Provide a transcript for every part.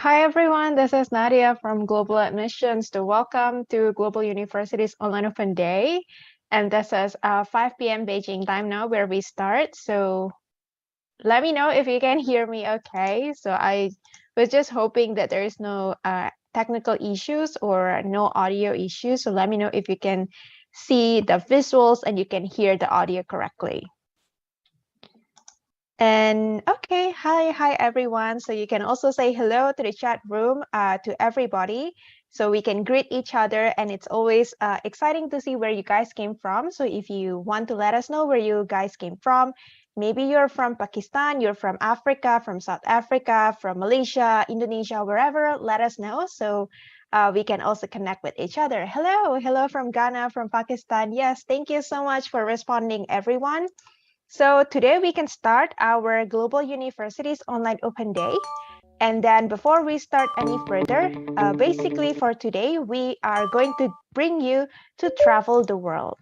Hi everyone, this is Nadia from Global Admissions. Welcome to Global University's Online Open Day. And this is 5 p.m. Beijing time now where we start. So let me know if you can hear me okay. So I was just hoping that there is no technical issues or no audio issues. So let me know if you can see the visuals and you can hear the audio correctly. And okay, hi everyone. So you can also say hello to the chat room to everybody. So we can greet each other, and it's always exciting to see where you guys came from. So if you want to let us know where you guys came from, maybe you're from Pakistan, you're from Africa, from South Africa, from Malaysia, Indonesia, wherever, let us know. So we can also connect with each other. Hello from Ghana, from Pakistan. Yes, thank you so much for responding, everyone. So today we can start our Global Universities Online Open Day. And then before we start any further, basically for today, we are going to bring you to travel the world.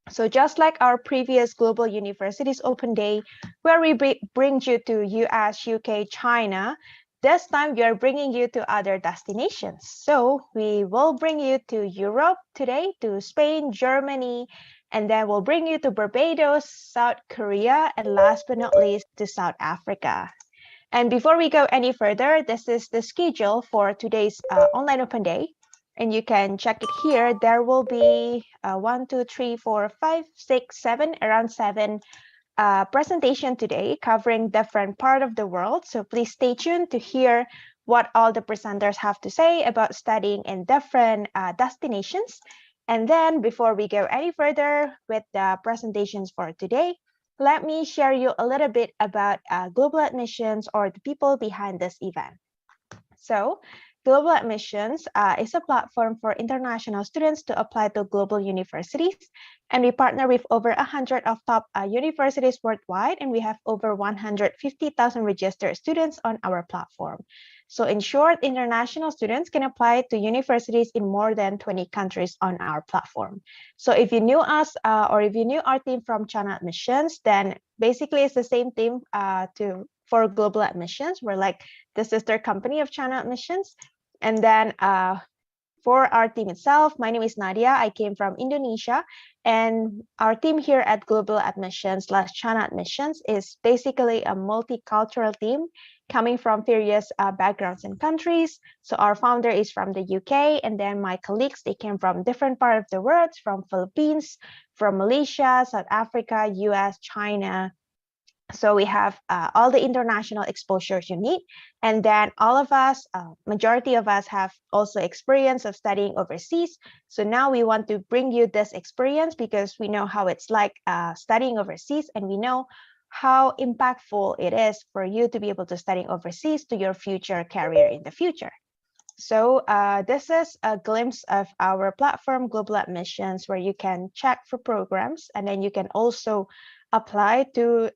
So just like our previous Global Universities Open Day, where we bring you to US, UK, China, this time we are bringing you to other destinations. So we will bring you to Europe today, to Spain, Germany, and then we'll bring you to Barbados, South Korea, and last but not least, to South Africa. And before we go any further, this is the schedule for today's Online Open Day. And you can check it here. There will be 1, 2, 3, 4, 5, 6, 7, around 7 presentation today covering different part of the world. So please stay tuned to hear what all the presenters have to say about studying in different destinations. And then before we go any further with the presentations for today, let me share you a little bit about global admissions or the people behind this event. So Global Admissions is a platform for international students to apply to global universities. And we partner with over 100 of top universities worldwide, and we have over 150,000 registered students on our platform. So in short, international students can apply to universities in more than 20 countries on our platform. So if you knew us or if you knew our team from China Admissions, then basically it's the same team for Global Admissions. We're like the sister company of China Admissions. And then for our team itself, my name is Nadia. I came from Indonesia, and our team here at Global Admissions / China Admissions is basically a multicultural team coming from various backgrounds and countries. So our founder is from the UK, and then my colleagues, they came from different parts of the world, from Philippines, from Malaysia, South Africa, US, China. So we have all the international exposures you need. And then all of us, majority of us have also experience of studying overseas. So now we want to bring you this experience because we know how it's like studying overseas, and we know how impactful it is for you to be able to study overseas to your future career in the future. So this is a glimpse of our platform, Global Admissions, where you can check for programs, and then you can also apply to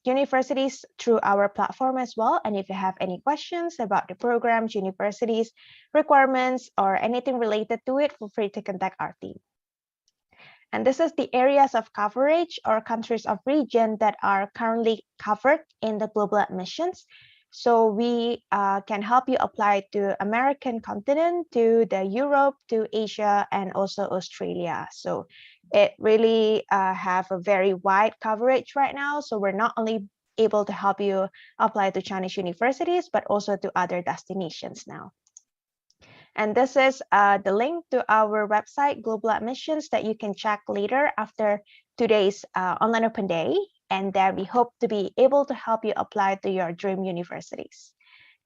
universities through our platform as well. And if you have any questions about the programs, universities, requirements, or anything related to it, feel free to contact our team. And this is the areas of coverage or countries of region that are currently covered in the Global Admissions. So we can help you apply to American continent, to the Europe, to Asia, and also Australia. So it really have a very wide coverage right now. So we're not only able to help you apply to Chinese universities, but also to other destinations now. And this is the link to our website, Global Admissions, that you can check later after today's Online Open Day. And then we hope to be able to help you apply to your dream universities.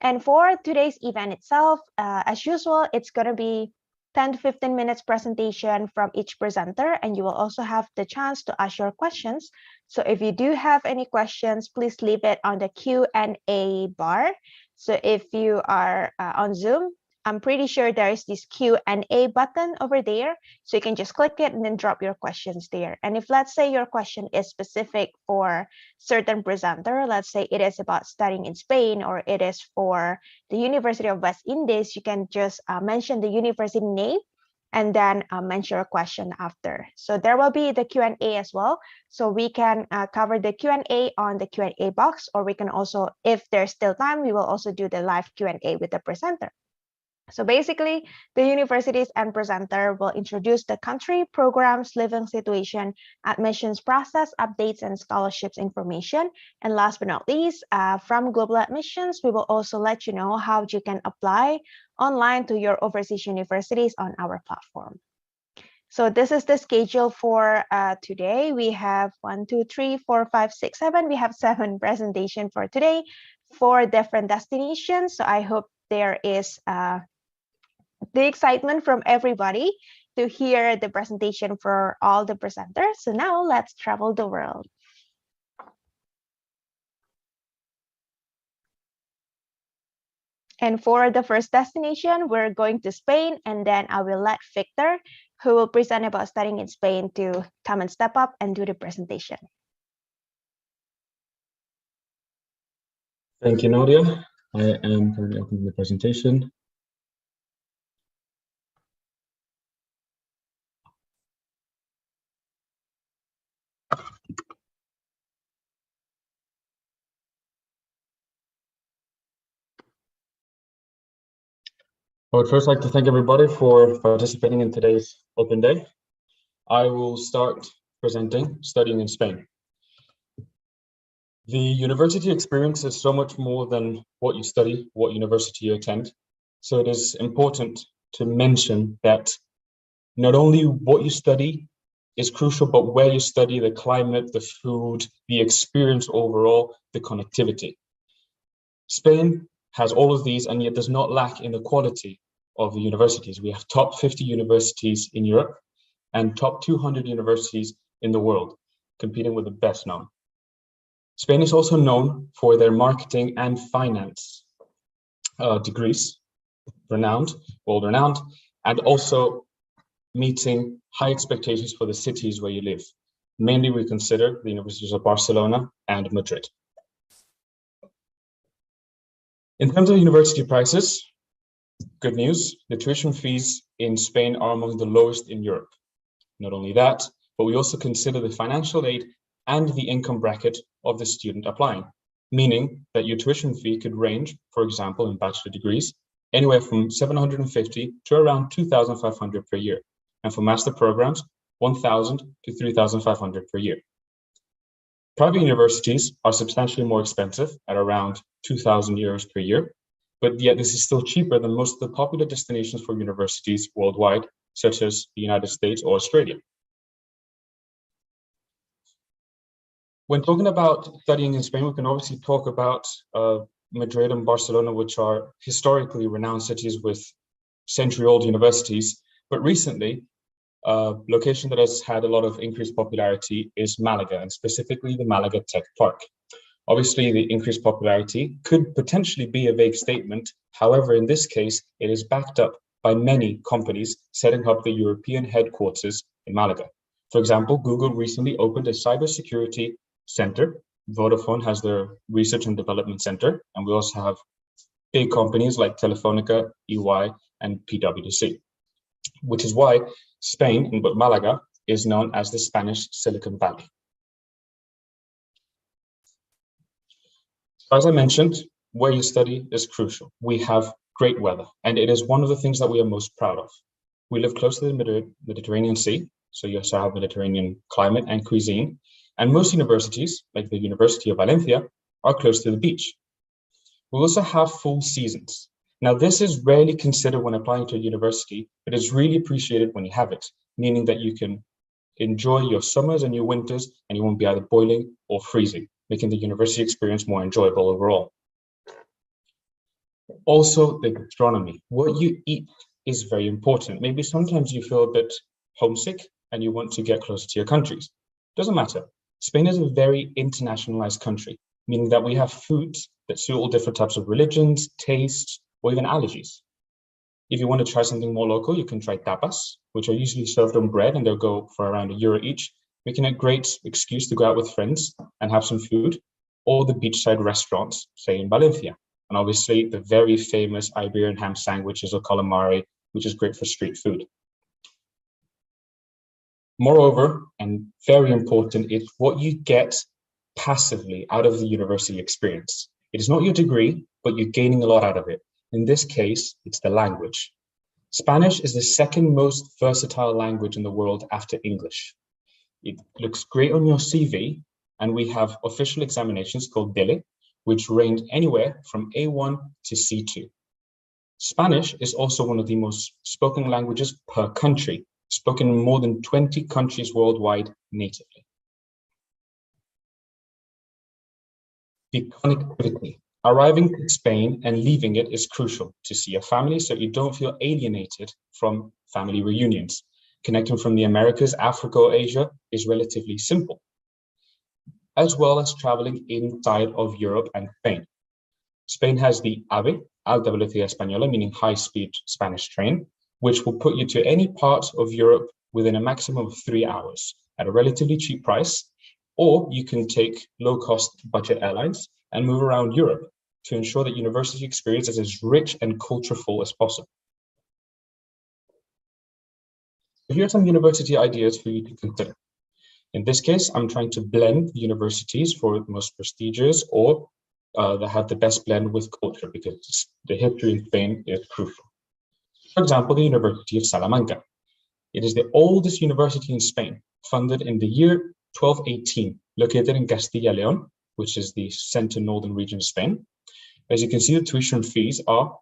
And for today's event itself, as usual, it's going to be 10 to 15 minutes presentation from each presenter, and you will also have the chance to ask your questions. So if you do have any questions, please leave it on the Q&A bar. So if you are on Zoom, I'm pretty sure there is this Q&A button over there. So you can just click it and then drop your questions there. And if let's say your question is specific for certain presenter, let's say it is about studying in Spain or it is for the University of West Indies, you can just mention the university name and then mention your question after. So there will be the Q&A as well. So we can cover the Q&A on the Q&A box, or we can also, if there's still time, we will also do the live Q&A with the presenter. So basically, the universities and presenter will introduce the country, programs, living situation, admissions process, updates, and scholarships information. And last but not least, from Global Admissions, we will also let you know how you can apply online to your overseas universities on our platform. So this is the schedule for today. We have 1, 2, 3, 4, 5, 6, 7. We have 7 presentations for today for different destinations. So I hope there is the excitement from everybody to hear the presentation for all the presenters. So now let's travel the world. And for the first destination, we're going to Spain, and then I will let Victor, who will present about studying in Spain, to come and step up and do the presentation. Thank you, Nadia. I am currently opening the presentation. I would first like to thank everybody for participating in today's open day. I will start presenting studying in Spain. The university experience is so much more than what you study, what university you attend. So it is important to mention that not only what you study is crucial, but where you study, the climate, the food, the experience overall, the connectivity. Spain has all of these and yet does not lack in the quality of the universities. We have top 50 universities in Europe and top 200 universities in the world, competing with the best known. Spain is also known for their marketing and finance degrees, world-renowned, and also meeting high expectations for the cities where you live. Mainly, we consider the universities of Barcelona and Madrid. In terms of university prices, good news, the tuition fees in Spain are among the lowest in Europe. Not only that, but we also consider the financial aid and the income bracket of the student applying, meaning that your tuition fee could range, for example, in bachelor degrees, anywhere from 750 to around 2,500 per year. And for master programs, 1,000 to 3,500 per year. Private universities are substantially more expensive at around 2,000 euros per year, but yet this is still cheaper than most of the popular destinations for universities worldwide, such as the United States or Australia. When talking about studying in Spain, we can obviously talk about Madrid and Barcelona, which are historically renowned cities with century-old universities. But recently, a location that has had a lot of increased popularity is Malaga, and specifically the Malaga Tech Park. Obviously, the increased popularity could potentially be a vague statement. However, in this case, it is backed up by many companies setting up the European headquarters in Malaga. For example, Google recently opened a cybersecurity center. Vodafone has their research and development center, and we also have big companies like Telefonica, EY, and PwC, which is why Spain, but Malaga, is known as the Spanish Silicon Valley. As I mentioned, where you study is crucial. We have great weather, and it is one of the things that we are most proud of. We live close to the Mediterranean Sea, so you also have Mediterranean climate and cuisine. And most universities, like the University of Valencia, are close to the beach. We also have full seasons. Now, this is rarely considered when applying to a university, but it's really appreciated when you have it, meaning that you can enjoy your summers and your winters, and you won't be either boiling or freezing, making the university experience more enjoyable overall. Also, the gastronomy. What you eat is very important. Maybe sometimes you feel a bit homesick and you want to get closer to your countries. Doesn't matter. Spain is a very internationalized country, meaning that we have foods that suit all different types of religions, tastes, or even allergies. If you want to try something more local, you can try tapas, which are usually served on bread, and they'll go for around €1 each, making a great excuse to go out with friends and have some food, or the beachside restaurants, say in Valencia. And obviously the very famous Iberian ham sandwiches or calamari, which is great for street food. Moreover, and very important, it's what you get passively out of the university experience. It is not your degree, but you're gaining a lot out of it. In this case, it's the language. Spanish is the second most versatile language in the world after English. It looks great on your CV, and we have official examinations called DELE, which range anywhere from A1 to C2. Spanish is also one of the most spoken languages per country, spoken in more than 20 countries worldwide natively. The connectivity. Arriving to Spain and leaving it is crucial to see your family so you don't feel alienated from family reunions. Connecting from the Americas, Africa, or Asia is relatively simple, as well as traveling inside of Europe and Spain. Spain has the AVE, Alta Velocidad Española, meaning high-speed Spanish train, which will put you to any part of Europe within a maximum of 3 hours at a relatively cheap price, or you can take low-cost budget airlines and move around Europe to ensure that university experience is as rich and cultureful as possible. Here are some university ideas for you to consider. In this case, I'm trying to blend universities for the most prestigious or that have the best blend with culture, because the history in Spain is crucial. For example, the University of Salamanca. It is the oldest university in Spain, funded in the year 1218, located in Castilla y León, which is the center northern region of Spain. As you can see, the tuition fees are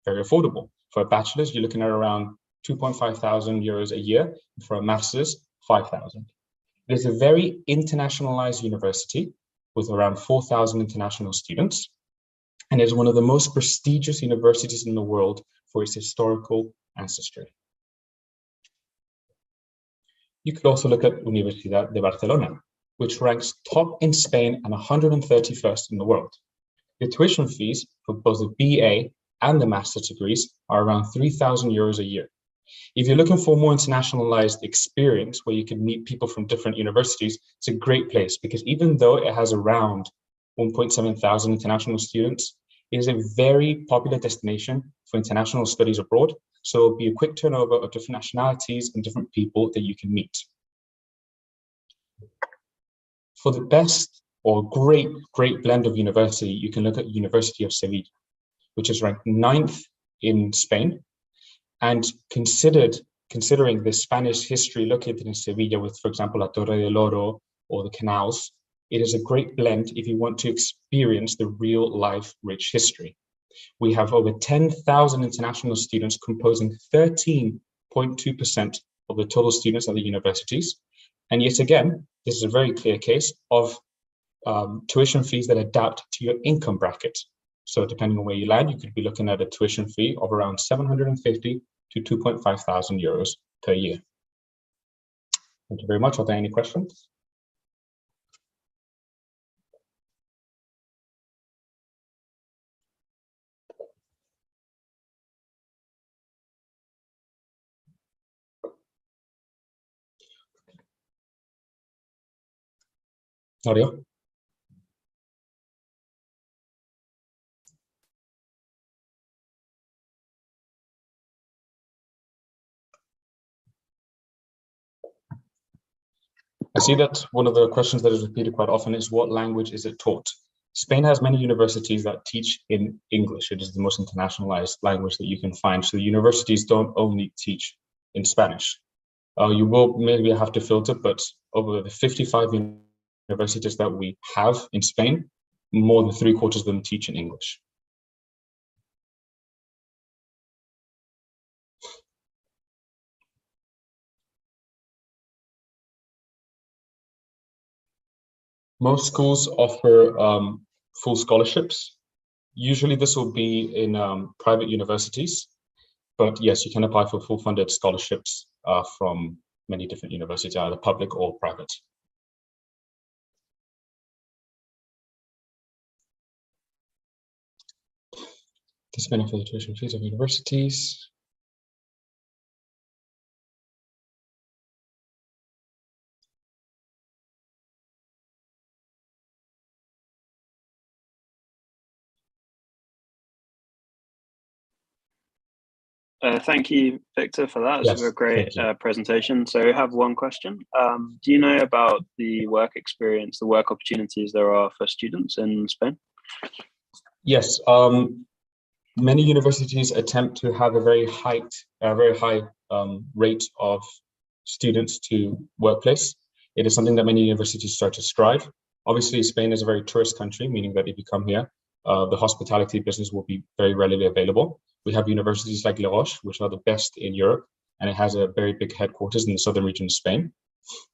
very affordable. For a bachelor's, you're looking at around 2.5 thousand euros a year. For a master's, 5,000. It is a very internationalized university with around 4,000 international students, and is one of the most prestigious universities in the world for its historical ancestry. You could also look at Universidad de Barcelona, which ranks top in Spain and 131st in the world. The tuition fees for both the BA and the master's degrees are around 3,000 euros a year. If you're looking for a more internationalized experience where you can meet people from different universities, it's a great place, because even though it has around 1.7 thousand international students, it is a very popular destination for international studies abroad. So it'll be a quick turnover of different nationalities and different people that you can meet. For the best or great blend of university, you can look at University of Sevilla, which is ranked 9th in Spain. And considering the Spanish history located in Sevilla with, for example, La Torre del Oro or the canals, it is a great blend if you want to experience the real life rich history. We have over 10,000 international students composing 13.2% of the total students at the universities. And yet again, this is a very clear case of tuition fees that adapt to your income bracket. So depending on where you land, you could be looking at a tuition fee of around 750 to 2.5 thousand euros per year. Thank you very much. Are there any questions? Mario? I see that one of the questions that is repeated quite often is, what language is it taught? Spain has many universities that teach in English. It is the most internationalized language that you can find. So the universities don't only teach in Spanish. You will maybe have to filter, but over the 55 universities that we have in Spain, more than 3/4 of them teach in English. Most schools offer full scholarships. Usually this will be in private universities, but yes, you can apply for full funded scholarships from many different universities, either public or private. This benefit for the tuition fees of universities. Thank you, Victor, for that. It's Yes, a great presentation. So I have one question. Do you know about the work experience, the work opportunities there are for students in Spain? Yes. Many universities attempt to have a very high rate of students to workplace. It is something that many universities start to strive. Obviously, Spain is a very tourist country, meaning that if you come here, the hospitality business will be very readily available. We have universities like La Roche, which are the best in Europe, and it has a very big headquarters in the southern region of Spain.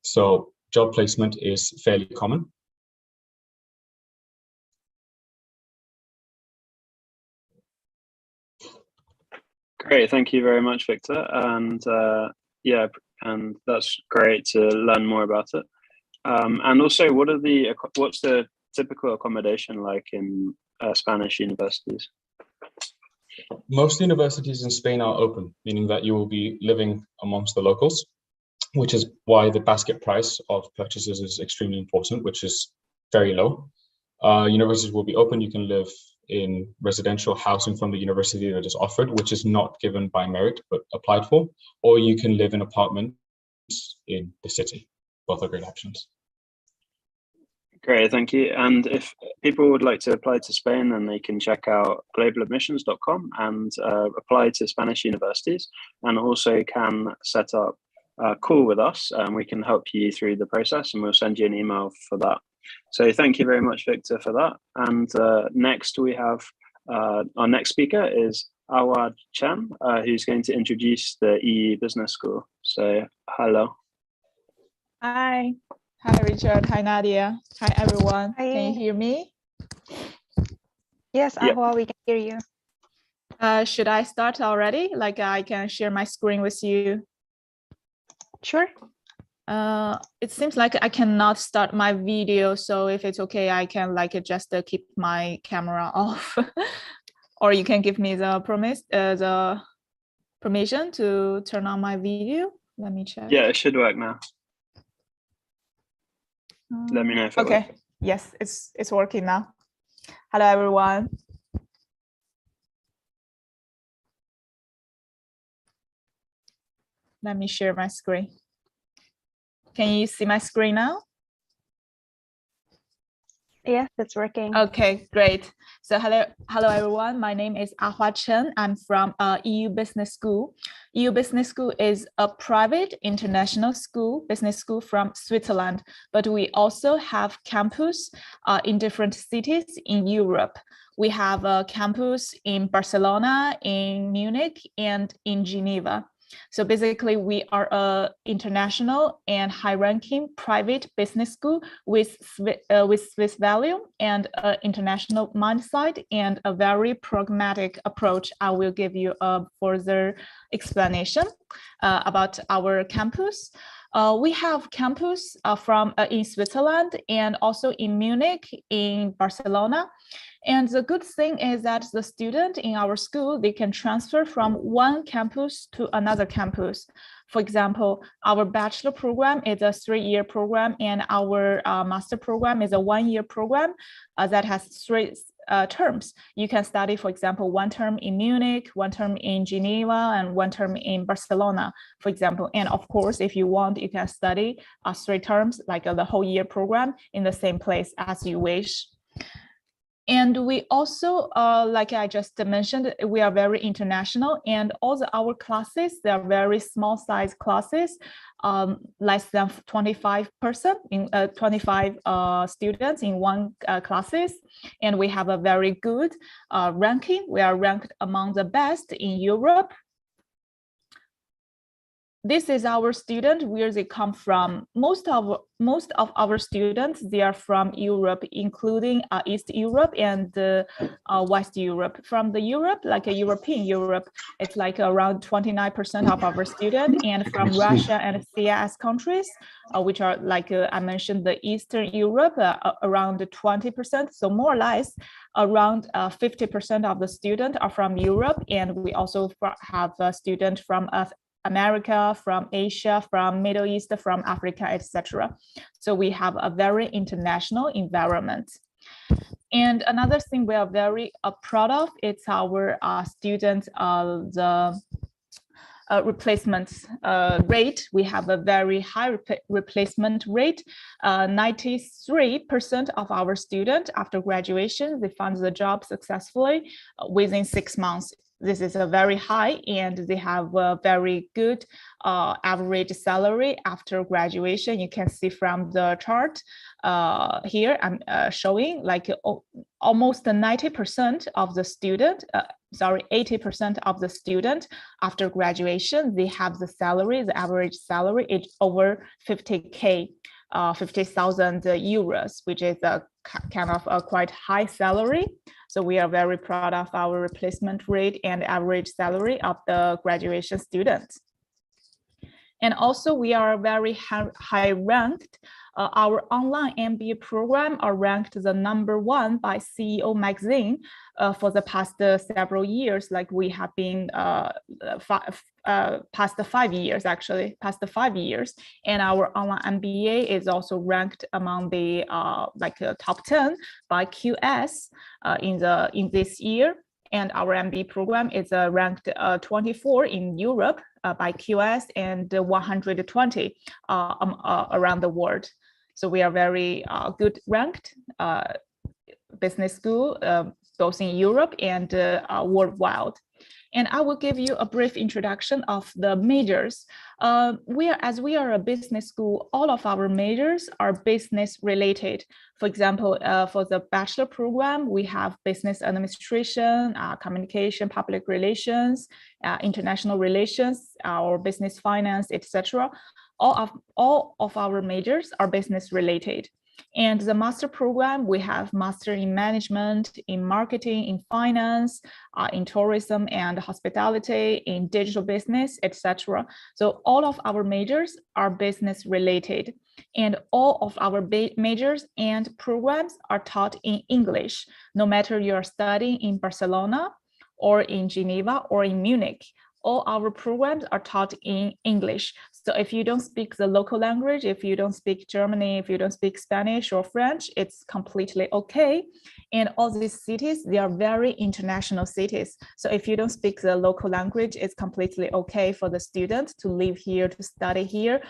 So job placement is fairly common. Great, thank you very much, Victor. And yeah, and that's great to learn more about it. And also, what's the typical accommodation like in Spanish universities? Most universities in Spain are open, meaning that you will be living amongst the locals, which is why the basket price of purchases is extremely important, which is very low. Universities will be open. You can live in residential housing from the university that is offered, which is not given by merit, but applied for, or you can live in apartments in the city. Both are great options. Great, thank you. And if people would like to apply to Spain, then they can check out globaladmissions.com and apply to Spanish universities, and also can set up a call with us, and we can help you through the process, and we'll send you an email for that. So thank you very much, Victor, for that. And next we have our next speaker is Awad Chan, who's going to introduce the EU Business School. So hello. Hi. Hi, Richard. Hi, Nadia. Hi, everyone. Hi. Can you hear me? Yes, Yep. Ahua, we can hear you. Should I start already? Like I can share my screen with you. Sure. It seems like I cannot start my video, so if it's okay, I can like just keep my camera off, or you can give me the permission to turn on my video. Let me check. Yeah, it should work now. Let me know if it okay. works. Yes, it's working now. Hello, everyone. Let me share my screen. Can you see my screen now? Yes, it's working. Okay, great. So hello everyone. My name is Ahua Chen. I'm from EU Business School. EU Business School is a private international school, business school from Switzerland, but we also have campus in different cities in Europe. We have a campus in Barcelona, in Munich, and in Geneva. So basically, we are an international and high-ranking private business school with Swiss value and an international mindset and a very pragmatic approach. I will give you a further explanation about our campus. We have campus in Switzerland and also in Munich, in Barcelona. And the good thing is that the student in our school, they can transfer from one campus to another campus. For example, our bachelor program is a 3-year program, and our master program is a 1-year program that has 3 terms. You can study, for example, 1 term in Munich, 1 term in Geneva, and 1 term in Barcelona, for example. And of course, if you want, you can study 3 terms, like the whole year program in the same place as you wish. And we also, like I just mentioned, we are very international, and all our classes, they are very small size classes, less than 25 students in one classes. And we have a very good ranking. We are ranked among the best in Europe. This is our student, where they come from. Most of our students, they are from Europe, including East Europe and West Europe. From the Europe, like a European Europe, it's like around 29% of our students, and from Russia and CIS countries, which are like I mentioned, the Eastern Europe, around 20%. So more or less, around 50% of the students are from Europe, and we also have a student from America, from Asia, from Middle East, from Africa, etc. So we have a very international environment. And another thing we are very proud of, it's our students, the replacement rate. We have a very high replacement rate. 93% of our students after graduation, they found the job successfully within 6 months. This is a very high, and they have a very good average salary after graduation. You can see from the chart here, I'm showing like almost 90% of the student, 80% of the student after graduation, they have the salary, the average salary is over 50K. 50,000 euros, which is a kind of a quite high salary. So we are very proud of our replacement rate and average salary of the graduation students. And also we are very high ranked. Our online MBA program are ranked the #1 by CEO magazine for the past several years. Like we have been past 5 years, actually, past 5 years. And our online MBA is also ranked among the top 10 by QS in this year. And our MBA program is ranked 24 in Europe by QS and 120 around the world. So we are very good ranked business school, both in Europe and worldwide. And I will give you a brief introduction of the majors. As we are a business school, all of our majors are business related. For example, for the bachelor program, we have business administration, communication, public relations, international relations, or business finance, etc. All of our majors are business related. And the master program, we have master in management, in marketing, in finance, in tourism and hospitality, in digital business, etc. So all of our majors are business related. And all of our majors and programs are taught in English, no matter you're studying in Barcelona or in Geneva or in Munich. All our programs are taught in English. So if you don't speak the local language, if you don't speak German, if you don't speak Spanish or French, it's completely okay. And all these cities, they are very international cities. So if you don't speak the local language, it's completely okay for the student to live here, to study here,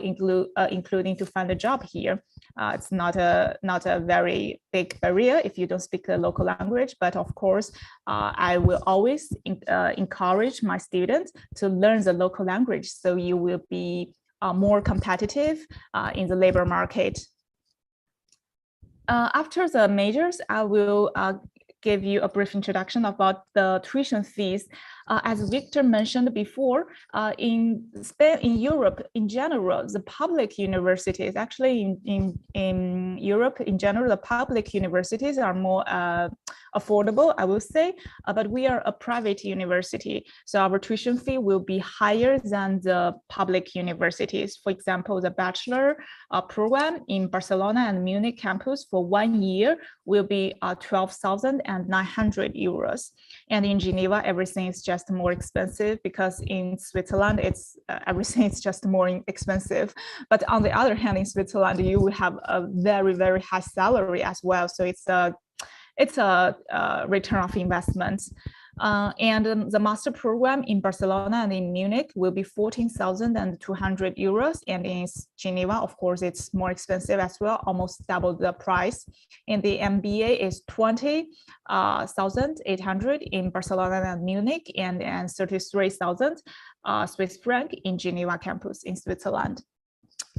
including to find a job here. It's not a very big barrier if you don't speak the local language, but of course, I will always encourage my students to learn the local language, so you will be more competitive in the labor market. After the majors, I will give you a brief introduction about the tuition fees. As Victor mentioned before, in Spain, in Europe in general, the public universities, actually in Europe in general, the public universities are more affordable, I will say, but we are a private university. So our tuition fee will be higher than the public universities. For example, the bachelor program in Barcelona and Munich campus for 1 year will be 12,900 euros. And in Geneva, everything is just more expensive, because in Switzerland, it's everything is just more expensive. But on the other hand, in Switzerland, you will have a very, very high salary as well. So it's a return of investment. And the master program in Barcelona and in Munich will be 14,200 euros. And in Geneva, of course, it's more expensive as well, almost double the price. And the MBA is 20,800 in Barcelona and Munich, and 33,000 Swiss franc in Geneva campus in Switzerland.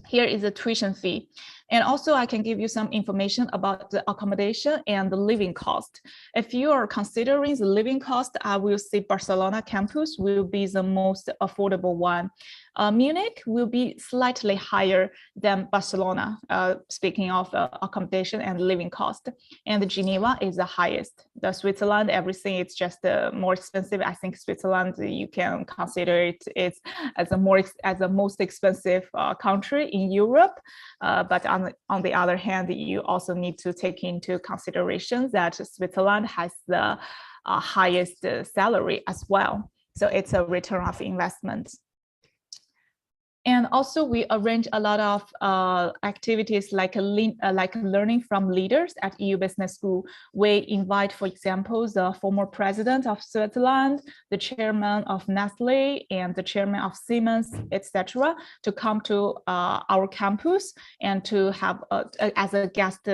Here is the tuition fee. And also I can give you some information about the accommodation and the living cost. If you are considering the living cost, I will say Barcelona campus will be the most affordable one. Munich will be slightly higher than Barcelona, speaking of accommodation and living cost. And Geneva is the highest. The Switzerland, everything is just more expensive. I think Switzerland, you can consider it as the most expensive country in Europe. But on the other hand, you also need to take into consideration that Switzerland has the highest salary as well. So it's a return of investment. And also we arrange a lot of activities like learning from leaders at EU Business School. We invite, for example, the former president of Switzerland, the chairman of Nestle, and the chairman of Siemens, etc., to come to our campus and to have as a guest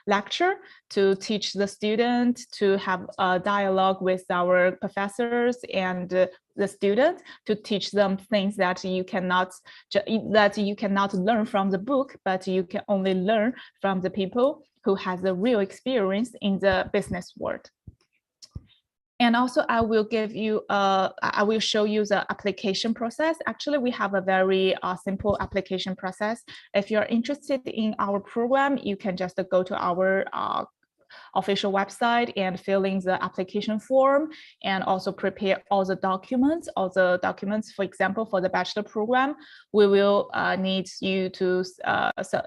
lecture to teach the student, to have a dialogue with our professors and the student, to teach them things that you cannot learn from the book, but you can only learn from the people who has a real experience in the business world. And also I will show you the application process. Actually, we have a very simple application process. If you're interested in our program, you can just go to our official website and fill in the application form, and also prepare all the documents. For example, for the bachelor program, we will need you to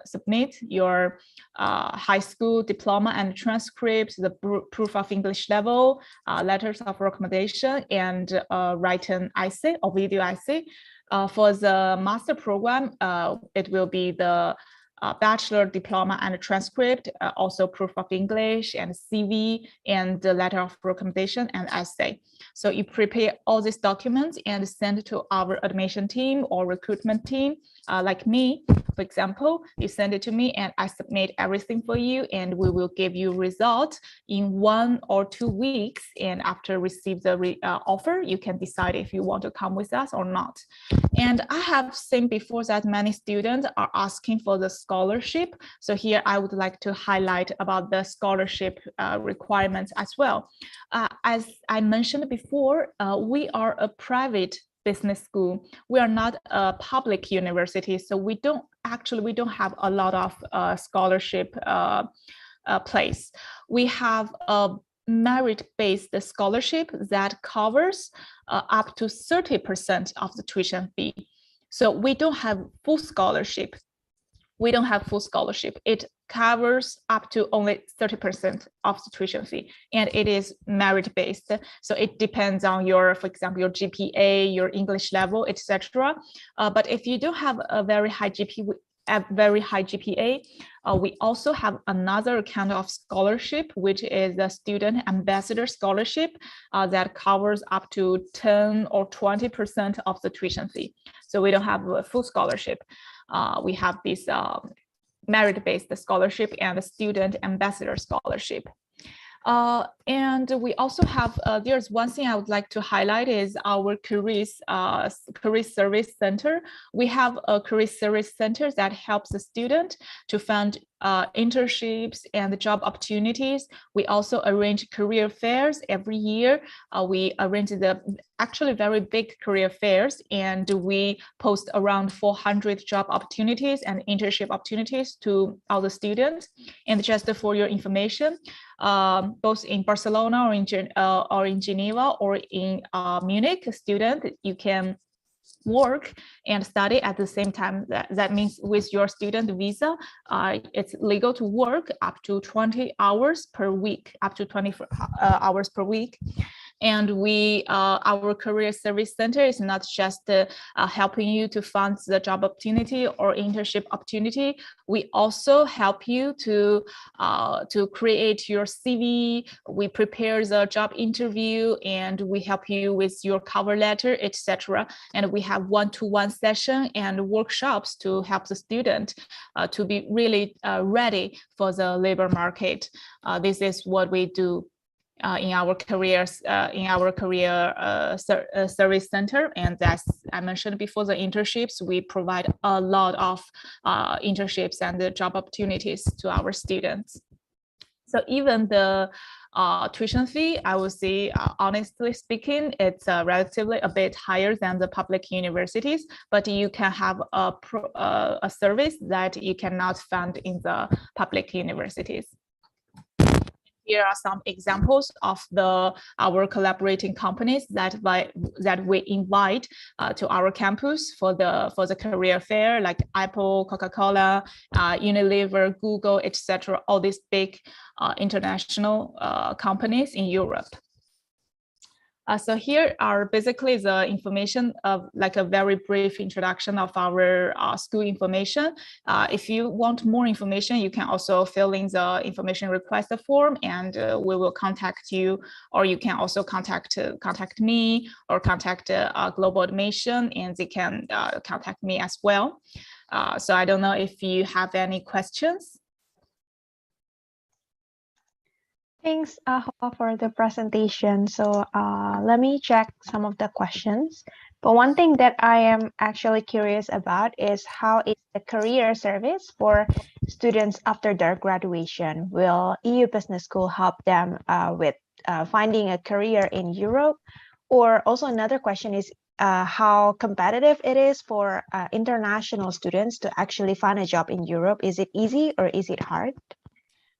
submit your high school diploma and transcript, the proof of English level, letters of recommendation, and written essay or video essay. For the master program, it will be the bachelor diploma and transcript, also proof of English and CV and the letter of recommendation and essay. So you prepare all these documents and send it to our admission team or recruitment team, like me, for example. You send it to me and I submit everything for you, and we will give you result in 1 or 2 weeks. And after receive the offer, you can decide if you want to come with us or not. And I have seen before that many students are asking for the scholarship. So here I would like to highlight about the scholarship requirements as well. As I mentioned before, we are a private business school. We are not a public university, so we don't have a lot of scholarship place. We have a merit-based scholarship that covers up to 30% of the tuition fee. So we don't have full scholarship. It covers up to only 30% of the tuition fee, and it is merit-based. So it depends on your, for example, your GPA, your English level, etc. But if you don't have a very high GPA, we also have another kind of scholarship, which is the student ambassador scholarship that covers up to 10 or 20% of the tuition fee. So we don't have a full scholarship. We have this merit-based scholarship and the student ambassador scholarship. And we also have, there's one thing I would like to highlight is our career service center. We have a career service center that helps the student to find internships and job opportunities. We also arrange career fairs every year. We arrange the actually very big career fairs, and we post around 400 job opportunities and internship opportunities to all the students. And just for your information, both in Barcelona or in Geneva or in Munich, student, you can work and study at the same time. That means with your student visa, it's legal to work up to 20 hours per week, up to 24 hours per week. And our career service center is not just helping you to find the job opportunity or internship opportunity. We also help you to create your CV. We prepare the job interview, and we help you with your cover letter, etc. And we have one-to-one session and workshops to help the student to be really ready for the labor market. This is what we do in our careers, service center. And as I mentioned before, the internships, we provide a lot of internships and the job opportunities to our students. So even the tuition fee, I would say, honestly speaking, it's relatively a bit higher than the public universities, but you can have a service that you cannot find in the public universities. Here are some examples of our collaborating companies that we invite to our campus for the career fair, like Apple, Coca-Cola, Unilever, Google, etc. All these big international companies in Europe. So here are basically the information of like a very brief introduction of our school information. If you want more information, you can also fill in the information request form, and we will contact you, or you can also contact me or contact Global Admission, and they can contact me as well. So I don't know if you have any questions. Thanks, Ahua, for the presentation. So let me check some of the questions. But one thing that I am actually curious about is how is the career service for students after their graduation? Will EU Business School help them with finding a career in Europe? Or also another question is how competitive it is for international students to actually find a job in Europe. Is it easy or is it hard?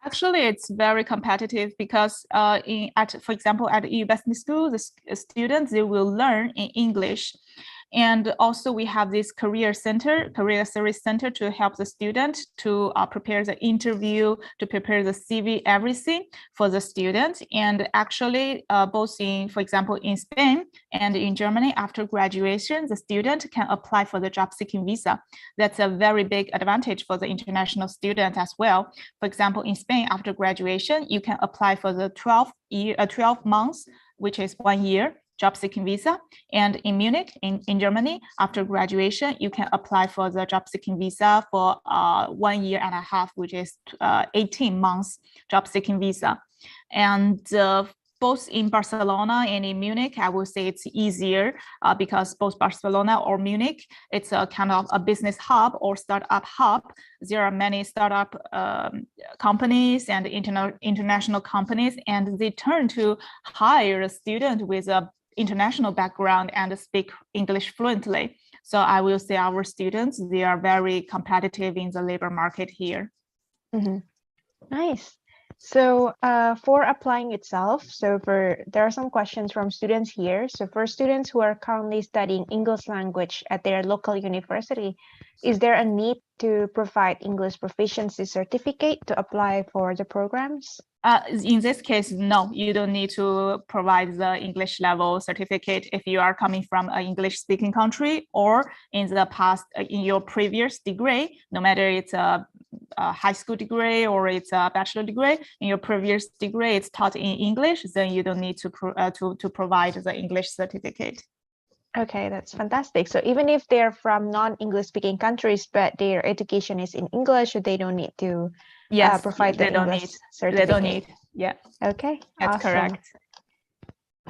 Actually, it's very competitive because for example, at EU Business School, the students, they will learn in English. And also we have this career service center to help the student to prepare the interview, to prepare the CV, everything for the student. And actually both in, for example, in Spain and in Germany, after graduation, the student can apply for the job seeking visa. That's a very big advantage for the international student as well. For example, in Spain, after graduation, you can apply for the 12 months, which is 1 year job seeking visa. And in Munich, in Germany, after graduation, you can apply for the job seeking visa for 1 year and a half, which is 18 months job seeking visa. And both in Barcelona and in Munich, I would say it's easier because both Barcelona or Munich, it's a kind of a business hub or startup hub. There are many startup companies and international companies, and they turn to hire a student with a international background and speak English fluently. So I will say our students, they are very competitive in the labor market here. Mm-hmm. Nice. So for applying itself, there are some questions from students here. So for students who are currently studying English language at their local university, is there a need to provide English proficiency certificate to apply for the programs? In this case, no, you don't need to provide the English level certificate if you are coming from an English speaking country, or in the past, in your previous degree, no matter it's a high school degree or it's a bachelor degree, in your previous degree, it's taught in English, then you don't need to provide the English certificate. Okay, that's fantastic. So even if they're from non-English speaking countries, but their education is in English, they don't need to provide the English certificate. They don't need, yeah. Okay, that's awesome. correct.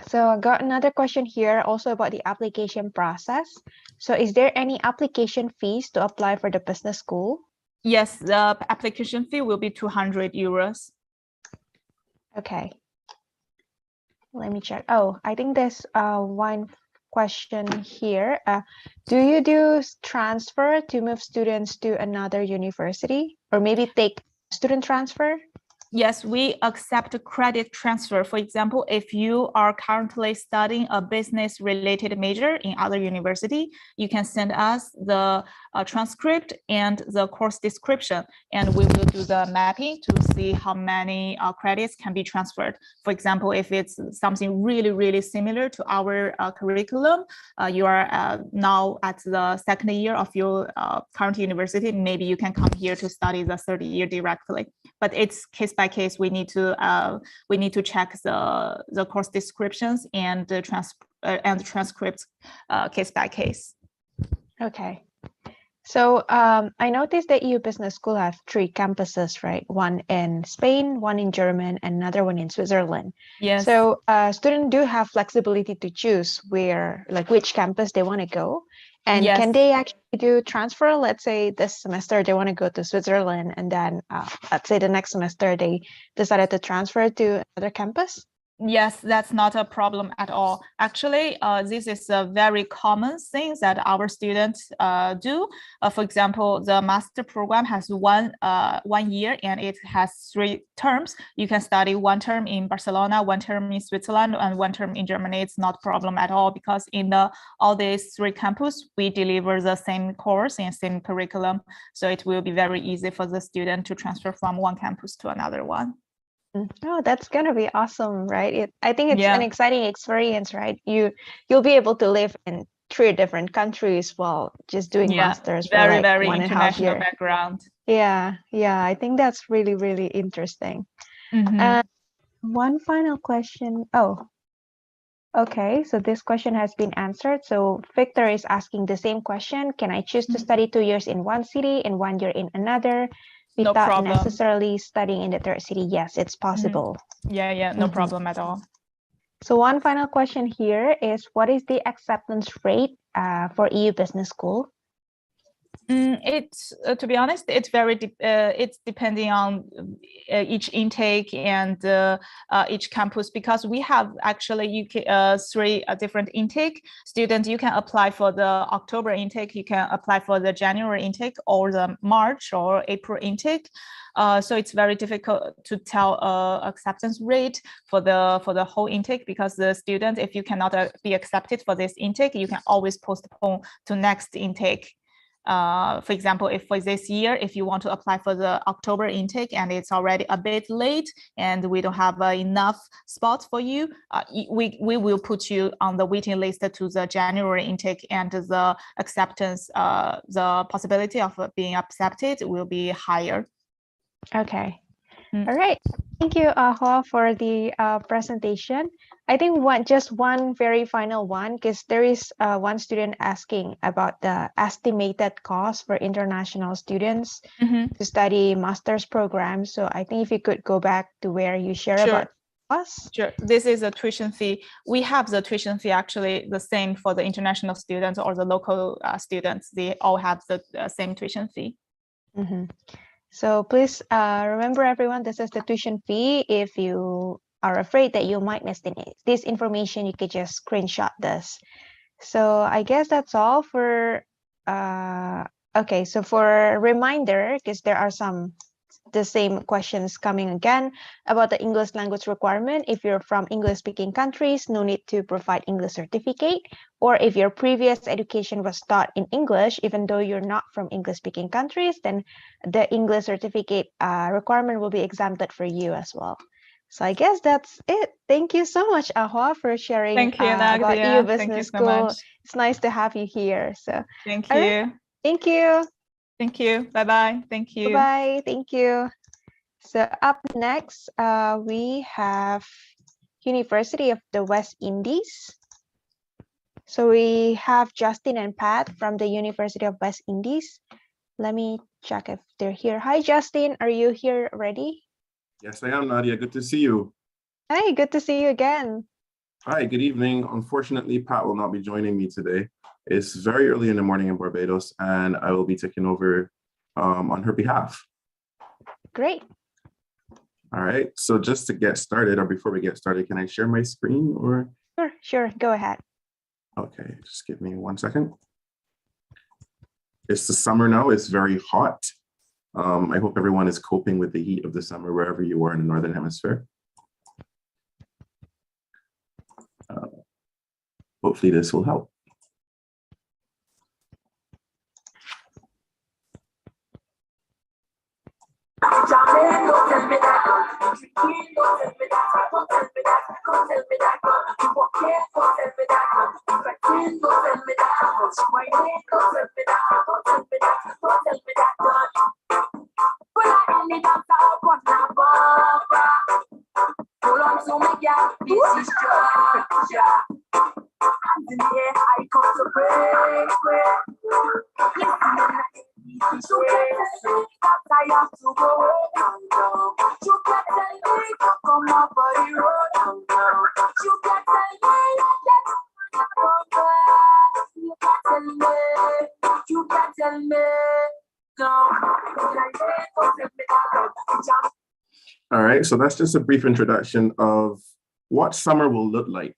So I got another question here also about the application process. So is there any application fees to apply for the business school? Yes, the application fee will be 200 euros. Okay. Let me check. Oh, I think there's one question here. Do you do transfer to move students to another university, or maybe take student transfer? Yes, we accept credit transfer. For example, if you are currently studying a business related major in other university, you can send us the transcript and the course description, and we will do the mapping to see how many credits can be transferred. For example, if it's something really similar to our curriculum, you are now at the second year of your current university, maybe you can come here to study the third year directly. But it's case by case. We need to check the course descriptions and the transcripts case by case. Okay. So I noticed that EU Business School have 3 campuses, right? One in Spain, one in Germany, and another one in Switzerland. Yes. So students do have flexibility to choose which campus they want to go. And yes. Can they actually do transfer? Let's say this semester they want to go to Switzerland, and then let's say the next semester they decided to transfer to another campus? Yes, that's not a problem at all. Actually, this is a very common thing that our students do. For example, the master program has one year and it has 3 terms. You can study 1 term in Barcelona, 1 term in Switzerland, and 1 term in Germany. It's not a problem at all because in all these 3 campus, we deliver the same course and same curriculum. So it will be very easy for the student to transfer from one campus to another one. Oh, that's gonna be awesome, right? I think it's an Yeah, exciting experience, right? You'll be able to live in 3 different countries while just doing yeah, masters for very, like very 1.5 year. international background. Yeah, yeah, I think that's really, really interesting. Mhm. And one final question. Oh, okay. So this question has been answered. So Victor is asking the same question. Can I choose to study 2 years in one city and 1 year in another No without problem. necessarily studying in the third city? Yes, it's possible. Yeah, yeah, no Mhm. problem at all. So one final question here is, what is the acceptance rate for EU Business School? It's to be honest, it's it's depending on each intake and each campus, because we have actually UK 3 different intake students. You can apply for the October intake, you can apply for the January intake, or the March or April intake. So it's very difficult to tell acceptance rate for the whole intake, because the student, if you cannot be accepted for this intake, you can always postpone to next intake. For example, if for this year, if you want to apply for the October intake and it's already a bit late and we don't have enough spots for you, we will put you on the waiting list to the January intake, and the acceptance, the possibility of being accepted will be higher. Okay. All right. Thank you, Hua, for the presentation. I think just one very final one, because there is one student asking about the estimated cost for international students to study master's program. So I think if you could go back to where you share about us. Sure. This is a tuition fee. We have the tuition fee actually the same for the international students or the local students. They all have the same tuition fee. So please remember, everyone, this is the tuition fee. If you are afraid that you might miss this information, you could just screenshot this. So I guess that's all for, okay, so for a reminder, because there are the same questions coming again about the English language requirement. If you're from English speaking countries, no need to provide English certificate. Or if your previous education was taught in English, even though you're not from English speaking countries, then the English certificate requirement will be exempted for you as well. So I guess that's it. Thank you so much, Ahua, for sharing Thank you, about Nagdia. EU Thank you Business so School. much. It's nice to have you here. So thank all you. right. Thank you. Thank you. Bye-bye. Thank you. Bye-bye. Thank you. So up next, we have University of the West Indies. So we have Justin and Pat from the University of West Indies. Let me check if they're here. Hi, Justin. Are you here already? Yes, I am, Nadia. Good to see you. Hi, good to see you again. Hi, good evening. Unfortunately, Pat will not be joining me today. It's very early in the morning in Barbados, and I will be taking over on her behalf. Great. All right. So just to get started, or before we get started, can I share my screen or? Sure. Go ahead. Okay, just give me 1 second. It's the summer now. It's very hot. I hope everyone is coping with the heat of the summer wherever you are in the Northern Hemisphere. Hopefully this will help. All right, so that's just a brief introduction of what summer will look like,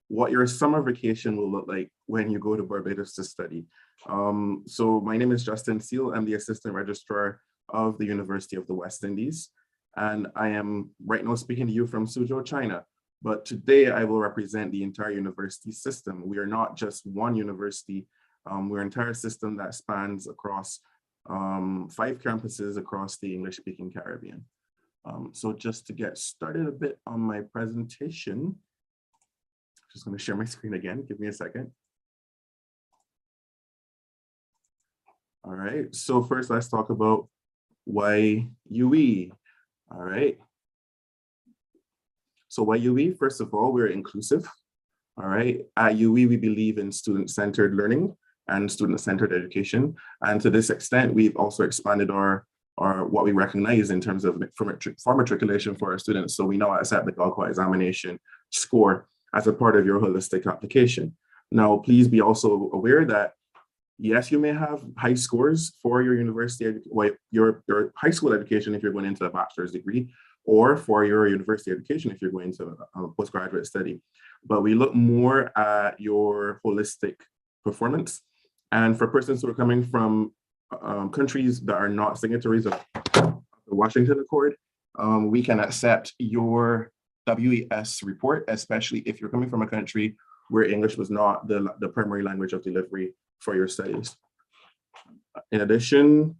what your summer vacation will look like when you go to Barbados to study. So my name is Justin Seal. I'm the Assistant Registrar of the University of the West Indies. And I am right now speaking to you from Suzhou, China. But today I will represent the entire university system. We are not just one university. We're an entire system that spans across 5 campuses across the English-speaking Caribbean. So just to get started a bit on my presentation, just going to share my screen again. Give me a second. All right, so first let's talk about YUE. All right. So YUE, first of all, we're inclusive. All right, at UE, we believe in student-centered learning and student-centered education. And to this extent, we've also expanded our what we recognize in terms of for matriculation for our students. So we now accept the Gaokao examination score as a part of your holistic application. Now, please be also aware that yes, you may have high scores for your university, your high school education if you're going into a bachelor's degree, or for your university education if you're going to a postgraduate study. But we look more at your holistic performance. And for persons who are coming from countries that are not signatories of the Washington Accord, we can accept your WES report, especially if you're coming from a country where English was not the primary language of delivery for your studies. In addition,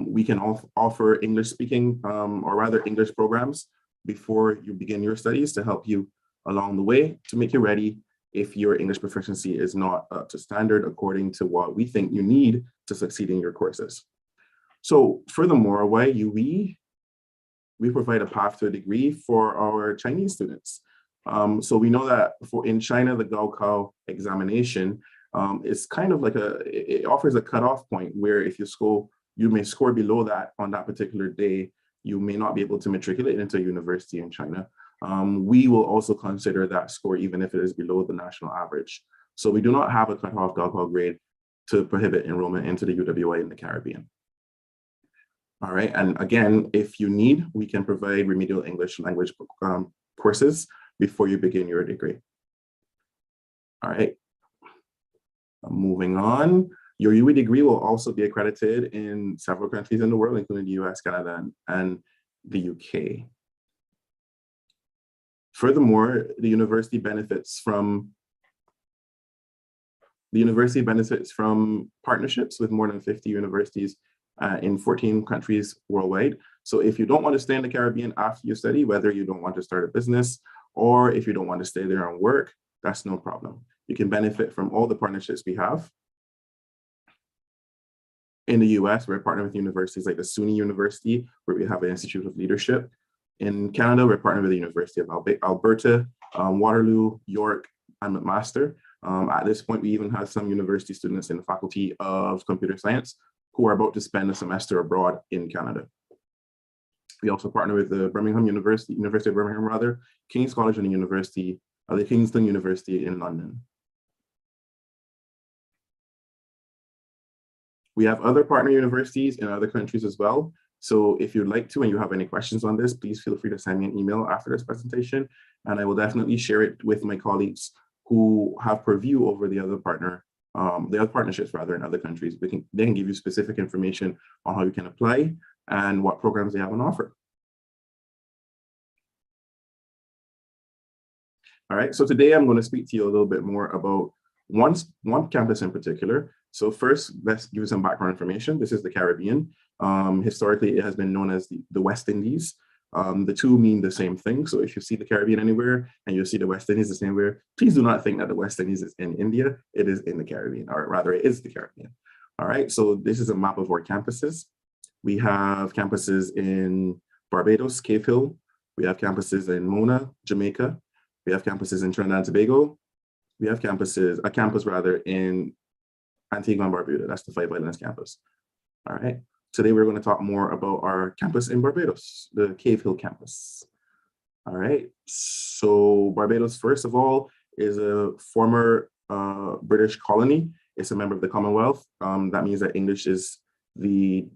we can offer English speaking, or rather English programs before you begin your studies to help you along the way to make you ready if your English proficiency is not up to standard according to what we think you need to succeed in your courses. So furthermore, YUE, we provide a path to a degree for our Chinese students. So we know that in China, the Gaokao examination is kind of like it offers a cutoff point where if you may score below that on that particular day, you may not be able to matriculate into a university in China. We will also consider that score even if it is below the national average. So we do not have a cutoff Gaokao grade to prohibit enrollment into the UWI in the Caribbean. All right, and again, if you need, we can provide remedial English language courses before you begin your degree. All right, moving on. Your UE degree will also be accredited in several countries in the world, including the US, Canada, and the UK. Furthermore, the university benefits from partnerships with more than 50 universities in 14 countries worldwide. So if you don't want to stay in the Caribbean after you study, whether you don't want to start a business or if you don't want to stay there and work, that's no problem. You can benefit from all the partnerships we have. In the US, we're partnered with universities like the SUNY University, where we have an Institute of Leadership. In Canada, we're partnered with the University of Alberta, Waterloo, York, and McMaster. At this point, we even have some university students in the Faculty of Computer Science who are about to spend a semester abroad in Canada. We also partner with the University of Birmingham rather, King's College and the Kingston University in London. We have other partner universities in other countries as well. So if you'd like to and you have any questions on this, please feel free to send me an email after this presentation, and I will definitely share it with my colleagues who have purview over the other partnerships rather in other countries. They can give you specific information on how you can apply and what programs they have on offer. All right, so today I'm going to speak to you a little bit more about one campus in particular. So first, let's give you some background information. This is the Caribbean. Historically, it has been known as the West Indies. The two mean the same thing. So if you see the Caribbean anywhere and you see the West Indies the same way, please do not think that the West Indies is in India. It is in the Caribbean, or rather it is the Caribbean. All right, so this is a map of our campuses. We have campuses in Barbados, Cave Hill. We have campuses in Mona, Jamaica. We have campuses in Trinidad and Tobago. We have a campus in Antigua and Barbuda. That's the Five Islands campus. All right. Today, we're going to talk more about our campus in Barbados, the Cave Hill campus. All right. So Barbados, first of all, is a former British colony. It's a member of the Commonwealth. That means that English is the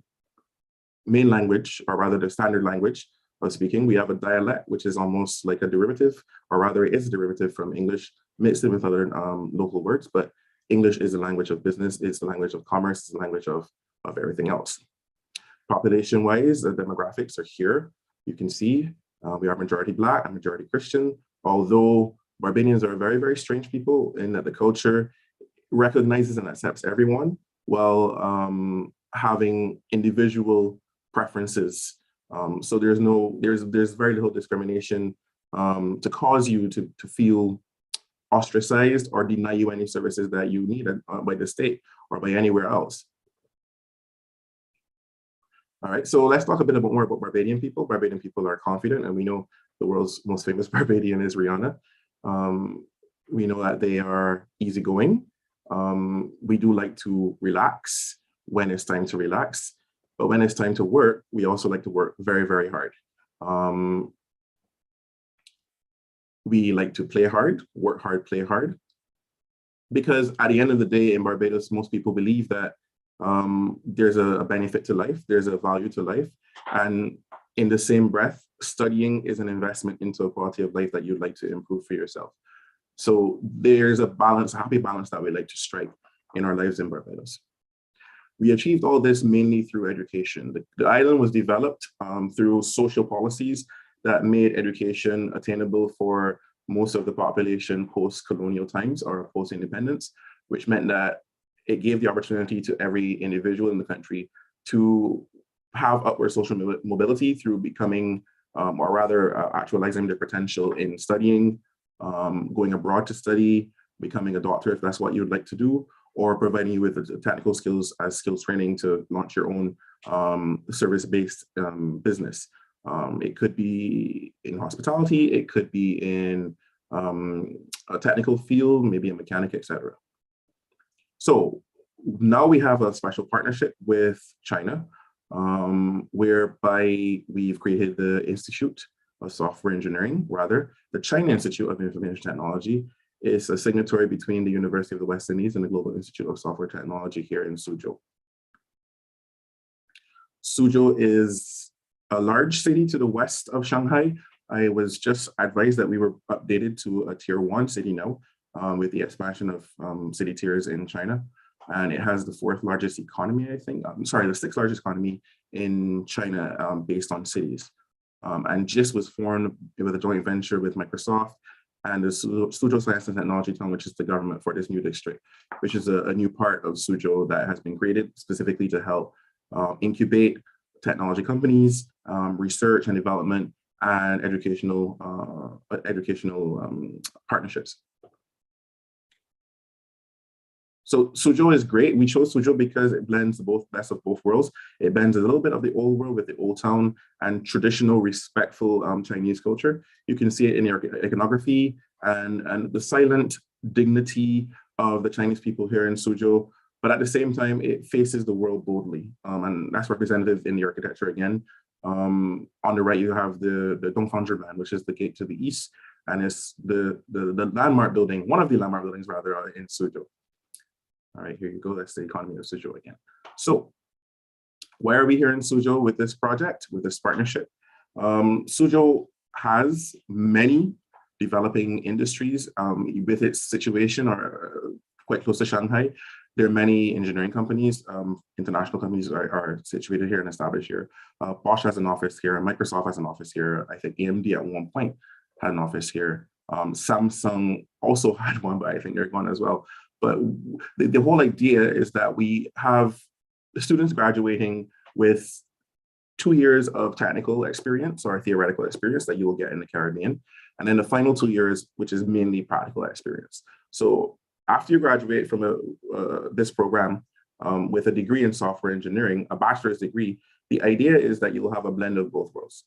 main language, or rather the standard language of speaking. We have a dialect, which is almost like a derivative, or rather it is a derivative from English, mixed in with other local words, but English is the language of business, it's the language of commerce, it's the language of everything else. Population-wise, the demographics are here. You can see we are majority Black and majority Christian, although Barbadians are very, very strange people in that the culture recognizes and accepts everyone while having individual preferences So there's very little discrimination to cause you to feel ostracized or deny you any services that you need by the state or by anywhere else. All right, so let's talk a bit more about Barbadian people. Barbadian people are confident, and we know the world's most famous Barbadian is Rihanna. We know that they are easygoing. We do like to relax when it's time to relax, but when it's time to work, we also like to work very, very hard. We like to play hard, work hard, play hard, because at the end of the day in Barbados, most people believe that there's a benefit to life, there's a value to life, and in the same breath, studying is an investment into a quality of life that you'd like to improve for yourself. So there's a balance, a happy balance that we like to strike in our lives in Barbados. We achieved all this mainly through education. The island was developed through social policies that made education attainable for most of the population post-colonial times or post-independence, which meant that it gave the opportunity to every individual in the country to have upward social mobility through becoming, or rather actualizing their potential in studying, going abroad to study, becoming a doctor if that's what you'd like to do, or providing you with the technical skills as skills training to launch your own service-based business. It could be in hospitality, it could be in a technical field, maybe a mechanic, etc. So now we have a special partnership with China, whereby we've created the Institute of Software Engineering, rather, the China Institute of Information Technology is a signatory between the University of the West Indies and the Global Institute of Software Technology here in Suzhou. Suzhou is a large city to the west of Shanghai. I was just advised that we were updated to a tier 1 city now with the expansion of city tiers in China. And it has the 4th largest economy, I think. I'm sorry, the 6th largest economy in China based on cities. And GIST was formed with a joint venture with Microsoft and the Suzhou Science and Technology Town, which is the government for this new district, which is a new part of Suzhou that has been created specifically to help incubate technology companies, research and development, and educational partnerships. So Suzhou is great. We chose Suzhou because it blends the best of both worlds. It blends a little bit of the old world with the old town and traditional, respectful Chinese culture. You can see it in the iconography and the silent dignity of the Chinese people here in Suzhou. But at the same time, it faces the world boldly. And that's representative in the architecture again. On the right, you have the Dongfang which is the gate to the east. And it's the landmark building, one of the landmark buildings rather, in Suzhou. All right, here you go. That's the economy of Suzhou again. So why are we here in Suzhou with this project, with this partnership? Suzhou has many developing industries with its situation or quite close to Shanghai. There are many engineering companies, international companies are situated here and established here. Bosch has an office here, Microsoft has an office here. I think AMD at one point had an office here. Samsung also had one, but I think they're gone as well. But the whole idea is that we have the students graduating with 2 years of technical experience or theoretical experience that you will get in the Caribbean. And then the final 2 years, which is mainly practical experience. So after you graduate from this program with a degree in software engineering, a bachelor's degree, the idea is that you will have a blend of both worlds.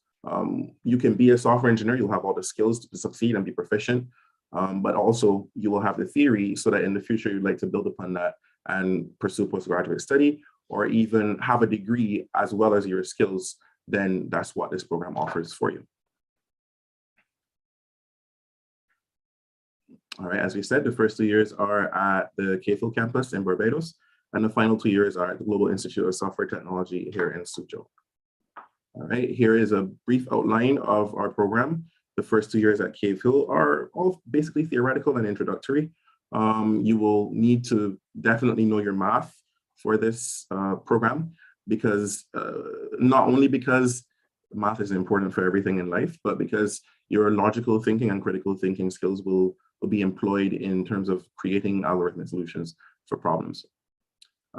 You can be a software engineer, you'll have all the skills to succeed and be proficient. But also you will have the theory so that in the future you'd like to build upon that and pursue postgraduate study or even have a degree as well as your skills, then that's what this program offers for you. All right, as we said, the first 2 years are at the Cave campus in Barbados, and the final 2 years are at the Global Institute of Software Technology here in Suzhou. All right, here is a brief outline of our program. The first 2 years at Cave Hill are all basically theoretical and introductory. You will need to definitely know your math for this program because not only because math is important for everything in life, but because your logical thinking and critical thinking skills will be employed in terms of creating algorithmic solutions for problems.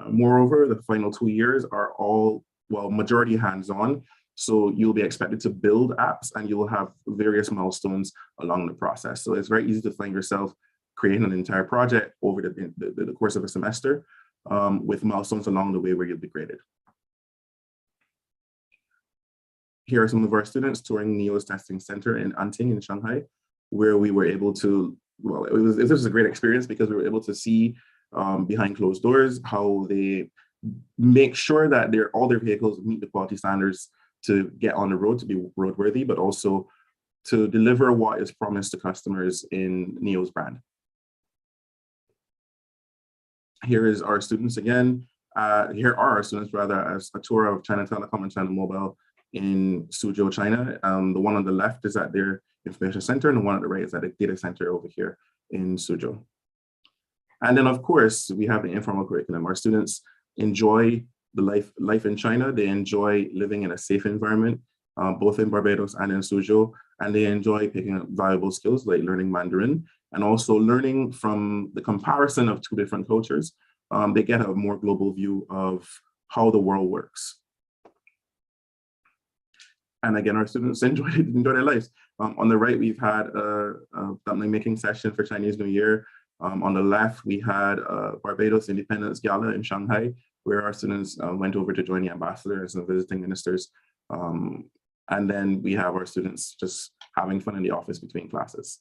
Moreover, the final 2 years are all, well, majority hands-on. So you'll be expected to build apps and you will have various milestones along the process. So it's very easy to find yourself creating an entire project over the course of a semester with milestones along the way where you'll be graded. Here are some of our students touring NEO's testing center in Anting in Shanghai, where we were able to, well, this was a great experience because we were able to see behind closed doors how they make sure that all their vehicles meet the quality standards to get on the road, to be roadworthy, but also to deliver what is promised to customers in NEO's brand. Here is our students again. Here are our students rather as a tour of China Telecom and China Mobile in Suzhou, China. The one on the left is at their information center and the one on the right is at a data center over here in Suzhou. And then of course, we have the informal curriculum. Our students enjoy the life in China. They enjoy living in a safe environment, both in Barbados and in Suzhou, and they enjoy picking up valuable skills like learning Mandarin and also learning from the comparison of two different cultures. They get a more global view of how the world works. And again, our students enjoy their lives. On the right, we've had a dumpling making session for Chinese New Year. On the left, we had a Barbados Independence Gala in Shanghai, where our students went over to join the ambassador and some visiting ministers. And then we have our students just having fun in the office between classes.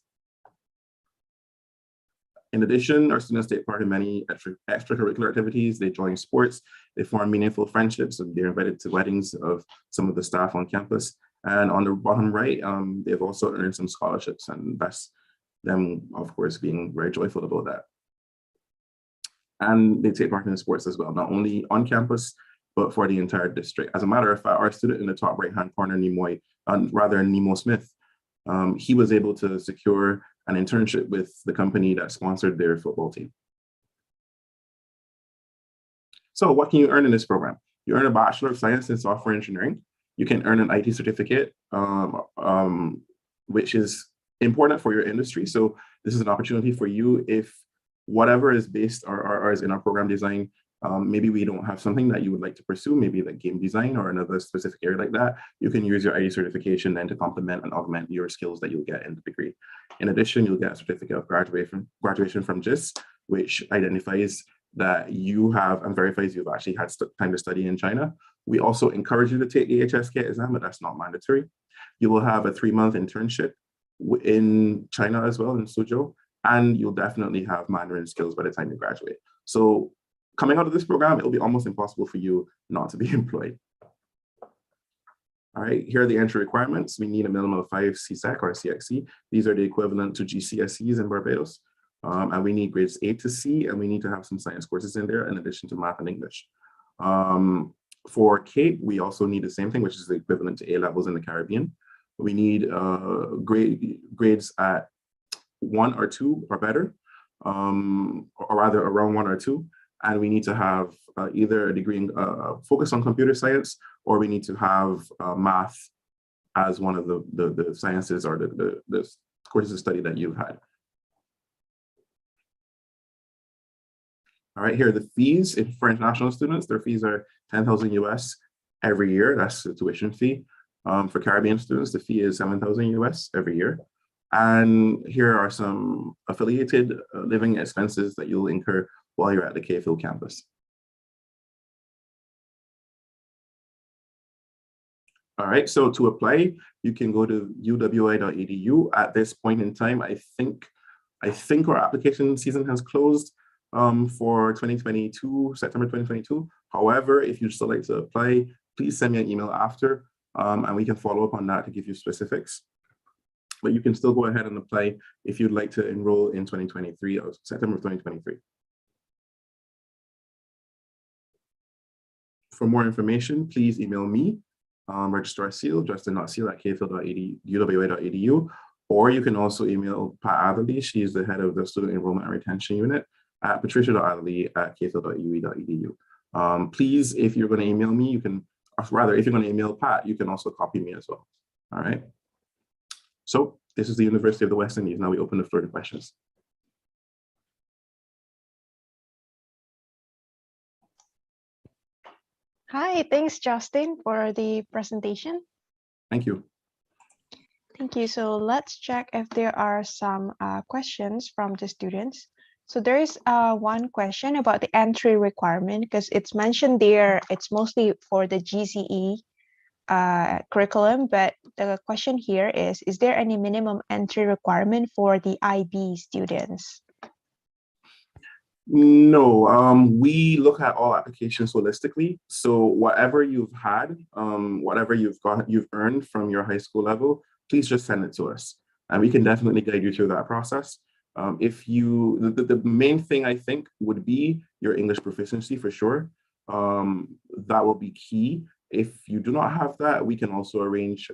In addition, our students take part in many extracurricular activities. They join sports, they form meaningful friendships, and they're invited to weddings of some of the staff on campus. And on the bottom right, they've also earned some scholarships, and that's them, of course, being very joyful about that. And they take part in sports as well, not only on campus, but for the entire district. As a matter of fact, our student in the top right-hand corner, Nemo Smith, he was able to secure an internship with the company that sponsored their football team. So what can you earn in this program? You earn a Bachelor of Science in Software Engineering. You can earn an IT certificate, which is important for your industry. So this is an opportunity for you if whatever is based or is in our program design, maybe we don't have something that you would like to pursue, maybe like game design or another specific area like that, you can use your IT certification then to complement and augment your skills that you'll get in the degree. In addition, you'll get a certificate of graduation from GIS, which identifies that you have and verifies you've actually had time to study in China. We also encourage you to take the HSK exam, but that's not mandatory. You will have a 3-month internship in China as well, in Suzhou, and you'll definitely have Mandarin skills by the time you graduate. So coming out of this program, it'll be almost impossible for you not to be employed. All right, here are the entry requirements. We need a minimum of 5 CSEC or CXC. These are the equivalent to GCSEs in Barbados. And we need grades A to C, and we need to have some science courses in there in addition to math and English. For CAPE, we also need the same thing, which is the equivalent to A levels in the Caribbean. We need grades at 1 or 2 or better, or rather around 1 or 2. And we need to have either a degree in focus on computer science, or we need to have math as one of the sciences or the courses of study that you've had. All right, here are the fees. For international students, their fees are 10,000 US every year. That's the tuition fee. For Caribbean students, the fee is 7,000 US every year. And here are some affiliated living expenses that you'll incur while you're at the K-Phil campus. All right, so to apply, you can go to uwi.edu. At this point in time, I think our application season has closed for 2022, September 2022. However, if you'd still like to apply, please send me an email after, and we can follow up on that to give you specifics. But you can still go ahead and apply if you'd like to enroll in 2023 or September 2023. For more information, please email me, Registrar Seal, justin.seal@kphil.uwa.edu, or you can also email Pat Atherley. She's the head of the Student Enrollment and Retention Unit at patricia.atherley@kphil.ue.edu. Please, if you're going to email me, you can, or rather, if you're going to email Pat, you can also copy me as well. All right. So this is the University of the West Indies. Now we open the floor to questions. Hi, thanks, Justin, for the presentation. Thank you. Thank you. So let's check if there are some questions from the students. So there is one question about the entry requirement, because it's mentioned there, it's mostly for the GCE curriculum, but the question here is there any minimum entry requirement for the IB students? No, we look at all applications holistically. So whatever you've had, whatever you've earned from your high school level, please just send it to us, and we can definitely guide you through that process. If you, the main thing I think would be your English proficiency for sure. That will be key. If you do not have that, we can also arrange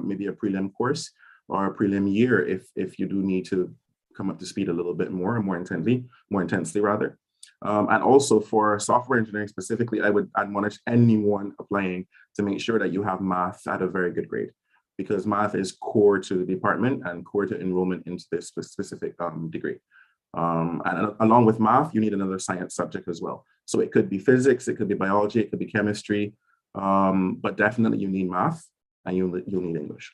maybe a prelim course or a prelim year if you do need to come up to speed a little bit more and more intensely rather. And also for software engineering specifically, I would admonish anyone applying to make sure that you have math at a very good grade, because math is core to the department and core to enrollment into this specific degree. And along with math, you need another science subject as well. So it could be physics, it could be biology, it could be chemistry, but definitely you need math and you'll need English.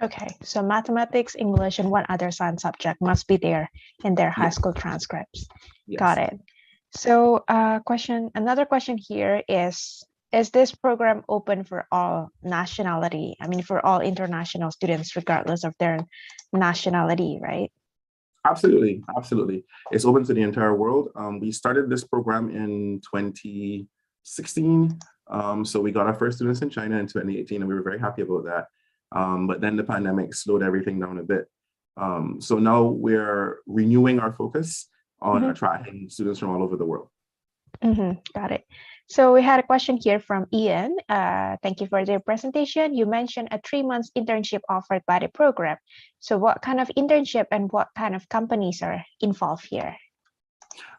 Okay, so mathematics, English, and one other science subject must be there in their high school transcripts. Yes. Got it. So another question here is this program open for all nationality? I mean, for all international students, regardless of their nationality, right? Absolutely, absolutely. It's open to the entire world. We started this program in 2016. So we got our first students in China in 2018, and we were very happy about that. But then the pandemic slowed everything down a bit. So now we're renewing our focus on attracting students from all over the world. Got it. So we had a question here from Ian. Thank you for the presentation. You mentioned a 3 months internship offered by the program. So what kind of internship and what kind of companies are involved here?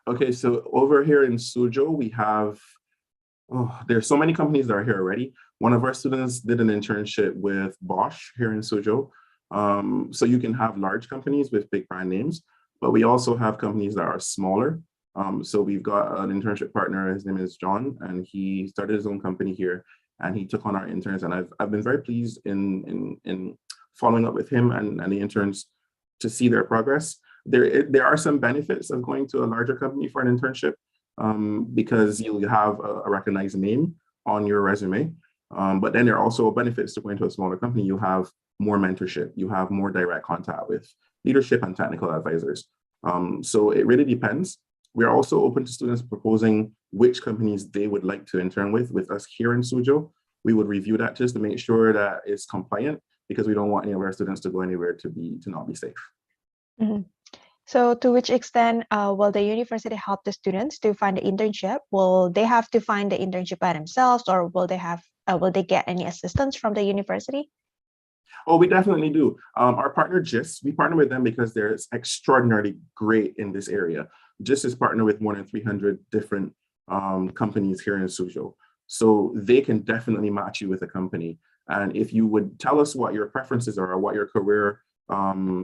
Okay, so over here in Suzhou, we have, there's so many companies that are here already. One of our students did an internship with Bosch here in Suzhou. So you can have large companies with big brand names, but we also have companies that are smaller. So we've got an internship partner, his name is John, and he started his own company here and he took on our interns. And I've been very pleased in following up with him and the interns to see their progress. There are some benefits of going to a larger company for an internship because you'll have a recognized name on your resume. But then there are also benefits to going to a smaller company. You have more mentorship, you have more direct contact with leadership and technical advisors. So it really depends. We are also open to students proposing which companies they would like to intern with us here in Suzhou. We would review that just to make sure that it's compliant, because we don't want any of our students to go anywhere to not be safe. So to which extent will the university help the students to find the internship? Will they have to find the internship by themselves, or will they get any assistance from the university? Oh, we definitely do. Our partner GIST, we partner with them because they're extraordinarily great in this area. GIST is partnered with more than 300 different companies here in Suzhou. So they can definitely match you with a company. And if you would tell us what your preferences are or what your career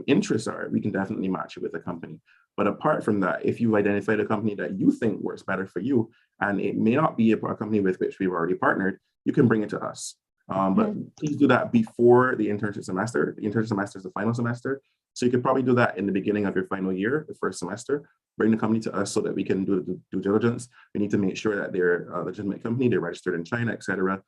interests are, we can definitely match you with a company. But apart from that, if you identified a company that you think works better for you, and it may not be a company with which we've already partnered, you can bring it to us. But please do that before the internship semester. The internship semester is the final semester. So you could probably do that in the beginning of your final year, the first semester. Bring the company to us so that we can do the due diligence. We need to make sure that they're a legitimate company, they're registered in China, etc.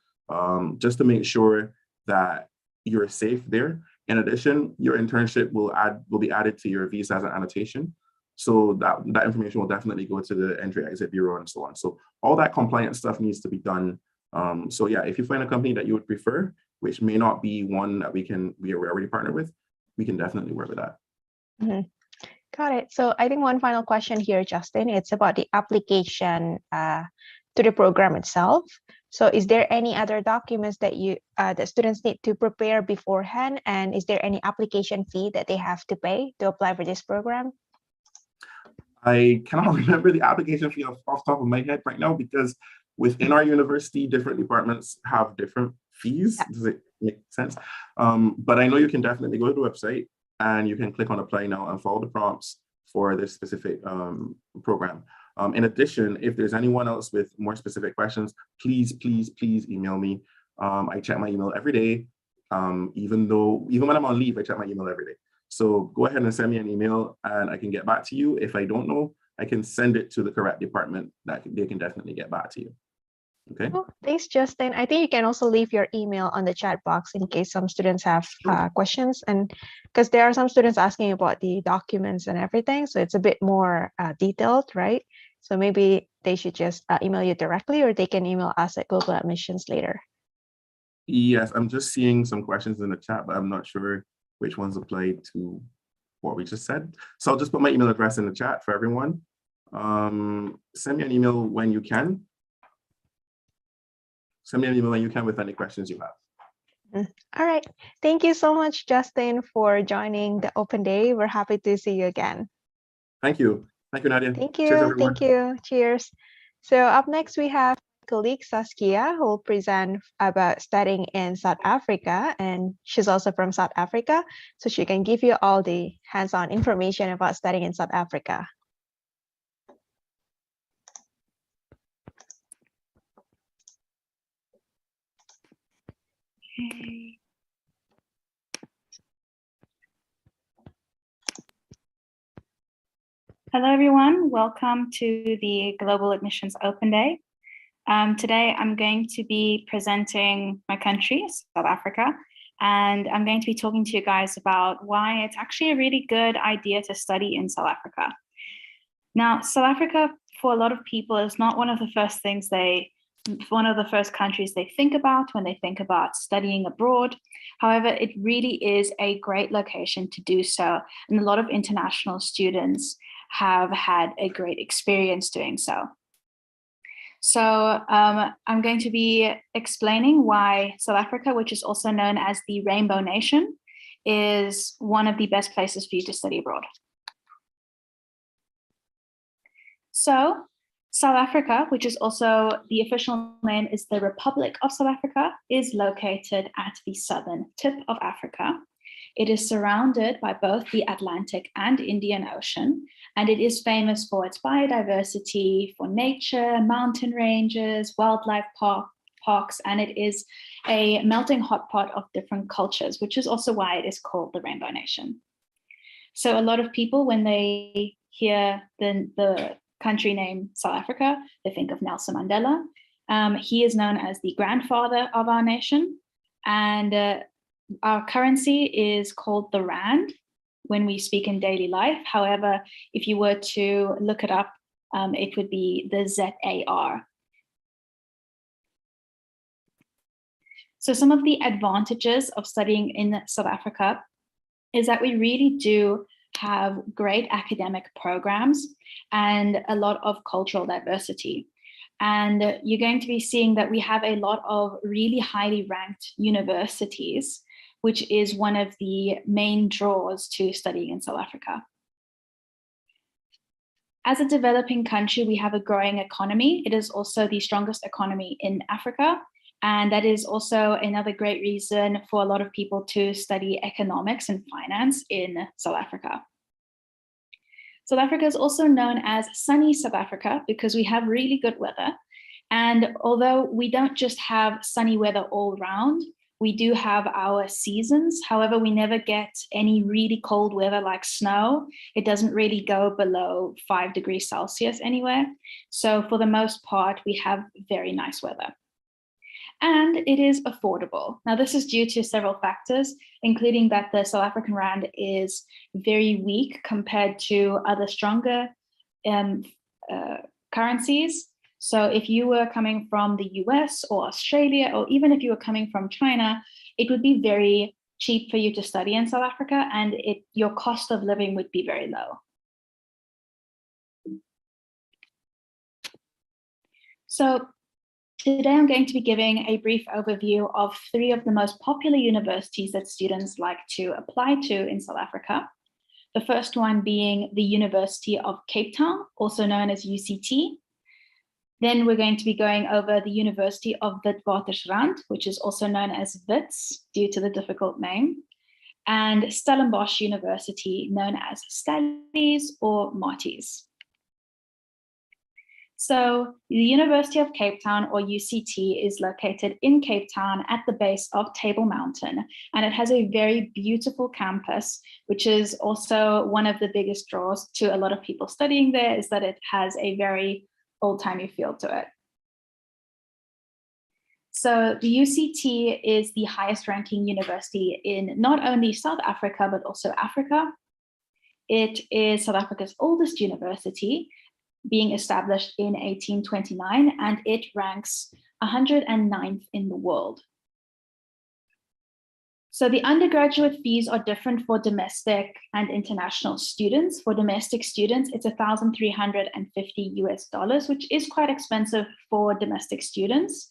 Just to make sure that you're safe there. In addition, your internship will be added to your visa as an annotation. So that information will definitely go to the entry-exit bureau and so on. So all that compliance stuff needs to be done. So yeah, if you find a company that you would prefer, which may not be one that we are already partnered with, we can definitely work with that. Got it. So I think one final question here, Justin, it's about the application to the program itself. So is there any other documents that that students need to prepare beforehand? And is there any application fee that they have to pay to apply for this program? I cannot remember the application fee off the top of my head right now, because within our university, different departments have different fees. Yeah. Does it make sense? But I know you can definitely go to the website and you can click on apply now and follow the prompts for this specific program. In addition, if there's anyone else with more specific questions, please email me. I check my email every day. Even when I'm on leave, I check my email every day. So go ahead and send me an email and I can get back to you. If I don't know, I can send it to the correct department that they can definitely get back to you. Okay. Well, thanks, Justin. I think you can also leave your email on the chat box in case some students have questions, and because there are some students asking about the documents and everything, so it's a bit more detailed, right? So maybe they should just email you directly, or they can email us at Global Admissions later. Yes, I'm just seeing some questions in the chat, but I'm not sure which ones apply to what we just said. So I'll just put my email address in the chat for everyone. Send me an email when you can. Send me an email when you can with any questions you have. All right. Thank you so much, Justin, for joining the open day. We're happy to see you again. Thank you. Thank you, Nadia. Thank Cheers, you. everyone. Thank you. Cheers. So up next, we have colleague Saskia, who will present about studying in South Africa. And she's also from South Africa, so she can give you all the hands-on information about studying in South Africa. Okay. Hello, everyone. Welcome to the Global Admissions Open Day. Today, I'm going to be presenting my country, South Africa, and I'm going to be talking to you guys about why it's actually a really good idea to study in South Africa. Now, South Africa, for a lot of people, is not one of the first countries they think about when they think about studying abroad. However, it really is a great location to do so, and a lot of international students have had a great experience doing so. So I'm going to be explaining why South Africa, which is also known as the Rainbow Nation, is one of the best places for you to study abroad. So South Africa, which is also the official name is the Republic of South Africa, is located at the southern tip of Africa. It is surrounded by both the Atlantic and Indian Ocean, and it is famous for its biodiversity, for nature, mountain ranges, wildlife parks, and it is a melting hot pot of different cultures, which is also why it is called the Rainbow Nation. So a lot of people, when they hear the country name South Africa, they think of Nelson Mandela. He is known as the grandfather of our nation, and our currency is called the Rand when we speak in daily life. However, if you were to look it up, it would be the ZAR. So some of the advantages of studying in South Africa is that we really do have great academic programs and a lot of cultural diversity. And you're going to be seeing that we have a lot of really highly ranked universities, which is one of the main draws to studying in South Africa. As a developing country, we have a growing economy. It is also the strongest economy in Africa. And that is also another great reason for a lot of people to study economics and finance in South Africa. South Africa is also known as sunny South Africa because we have really good weather. And although we don't just have sunny weather all round, we do have our seasons. However, we never get any really cold weather like snow. It doesn't really go below 5 degrees Celsius anywhere. So for the most part, we have very nice weather. And it is affordable. Now, this is due to several factors, including that the South African Rand is very weak compared to other stronger currencies. So if you were coming from the US or Australia, or even if you were coming from China, it would be very cheap for you to study in South Africa, and your cost of living would be very low. So today I'm going to be giving a brief overview of 3 of the most popular universities that students like to apply to in South Africa. The first one being the University of Cape Town, also known as UCT. Then we're going to be going over the University of Witwatersrand, which is also known as WITS due to the difficult name, and Stellenbosch University, known as Stellies or Marties. So the University of Cape Town, or UCT, is located in Cape Town at the base of Table Mountain, and it has a very beautiful campus, which is also one of the biggest draws to a lot of people studying there, is that it has a very old-timey feel to it. So the UCT is the highest ranking university in not only South Africa, but also Africa. It is South Africa's oldest university, being established in 1829, and it ranks 109th in the world. So the undergraduate fees are different for domestic and international students. For domestic students, it's $1,350 US, which is quite expensive for domestic students.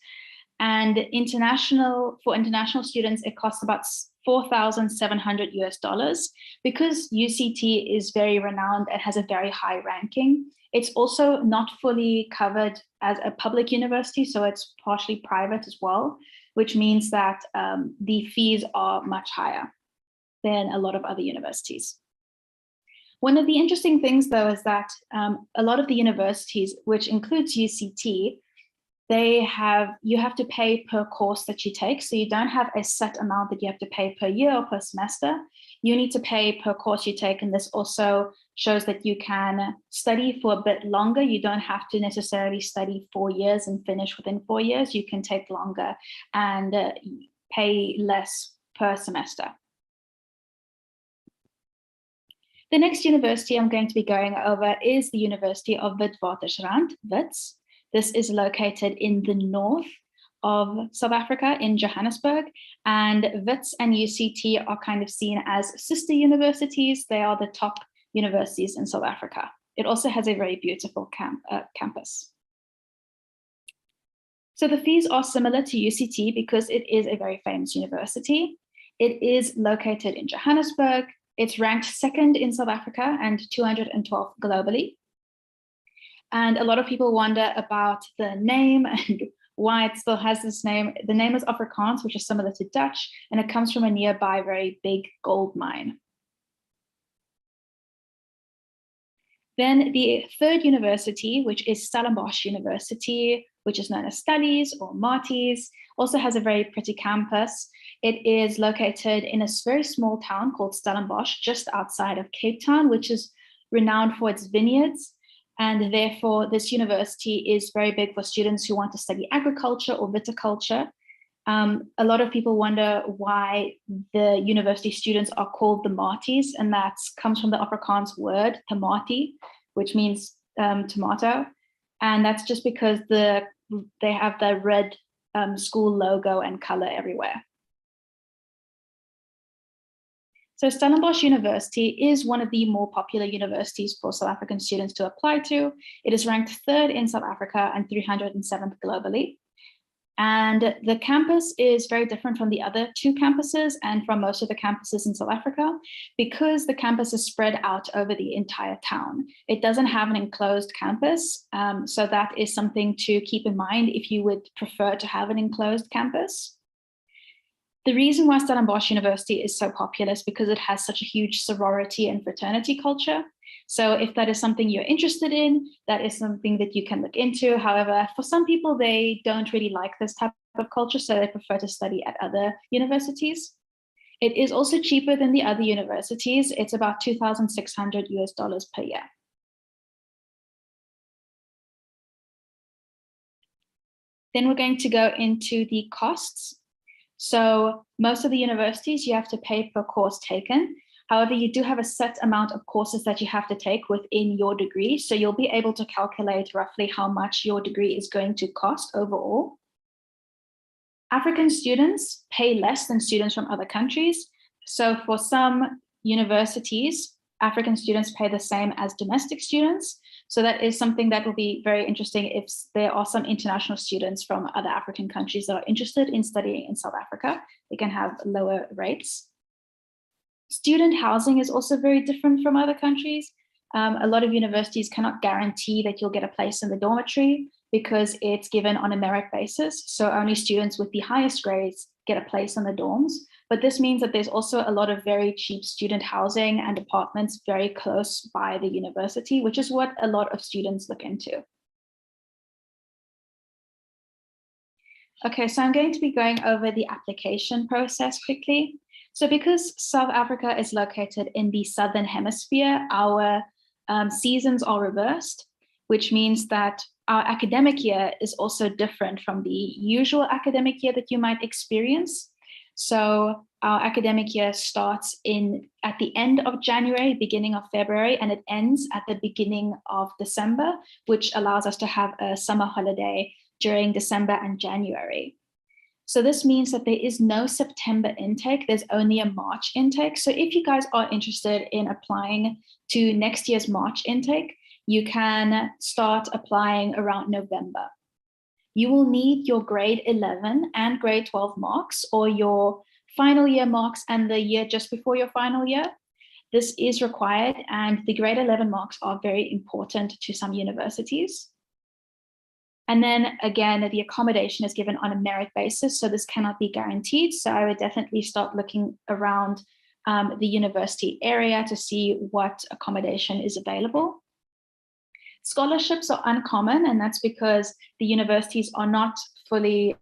And for international students, it costs about $4,700 US. Because UCT is very renowned and has a very high ranking, it's also not fully covered as a public university, so it's partially private as well, which means that the fees are much higher than a lot of other universities. One of the interesting things, though, is that a lot of the universities, which includes UCT, you have to pay per course that you take. So you don't have a set amount that you have to pay per year or per semester. You need to pay per course you take. And this also shows that you can study for a bit longer. You don't have to necessarily study 4 years and finish within 4 years. You can take longer and pay less per semester. The next university I'm going to be going over is the University of Witwatersrand, WITS. This is located in the north of South Africa in Johannesburg, and WITS and UCT are kind of seen as sister universities. They are the top universities in South Africa. It also has a very beautiful campus. So the fees are similar to UCT because it is a very famous university. It is located in Johannesburg. It's ranked 2nd in South Africa and 212th globally. And a lot of people wonder about the name and why it still has this name. The name is Afrikaans, which is similar to Dutch, and it comes from a nearby very big gold mine. Then the third university, which is Stellenbosch University, which is known as Stellies or Marties, also has a very pretty campus. It is located in a very small town called Stellenbosch, just outside of Cape Town, which is renowned for its vineyards. And therefore, this university is very big for students who want to study agriculture or viticulture. A lot of people wonder why the university students are called the Marties, and that comes from the Afrikaans word tamati, which means tomato. And that's just because they have the red school logo and color everywhere. So Stellenbosch University is one of the more popular universities for South African students to apply to. It is ranked 3rd in South Africa and 307th globally. And the campus is very different from the other 2 campuses and from most of the campuses in South Africa because the campus is spread out over the entire town. It doesn't have an enclosed campus, so that is something to keep in mind if you would prefer to have an enclosed campus. The reason why Stellenbosch University is so popular is because it has such a huge sorority and fraternity culture. So if that is something you're interested in, that is something that you can look into. However, for some people, they don't really like this type of culture, so they prefer to study at other universities. It is also cheaper than the other universities. It's about $2,600 per year. Then we're going to go into the costs. So most of the universities, you have to pay per course taken. However, you do have a set amount of courses that you have to take within your degree. So you'll be able to calculate roughly how much your degree is going to cost overall. African students pay less than students from other countries. So for some universities, African students pay the same as domestic students. So that is something that will be very interesting if there are some international students from other African countries that are interested in studying in South Africa. They can have lower rates. Student housing is also very different from other countries. A lot of universities cannot guarantee that you'll get a place in the dormitory because it's given on a merit basis. So only students with the highest grades get a place in the dorms. But this means that there's also a lot of very cheap student housing and apartments very close by the university, which is what a lot of students look into. Okay, so I'm going to be going over the application process quickly. So because South Africa is located in the Southern Hemisphere, our seasons are reversed, which means that our academic year is also different from the usual academic year that you might experience. So our academic year starts at the end of January, beginning of February, and it ends at the beginning of December, which allows us to have a summer holiday during December and January. So this means that there is no September intake, there's only a March intake. So if you guys are interested in applying to next year's March intake, you can start applying around November. You will need your grade 11 and grade 12 marks, or your final year marks and the year just before your final year. This is required, and the grade 11 marks are very important to some universities. And then again, the accommodation is given on a merit basis, so this cannot be guaranteed. So I would definitely start looking around the university area to see what accommodation is available. Scholarships are uncommon, and that's because the universities are not fully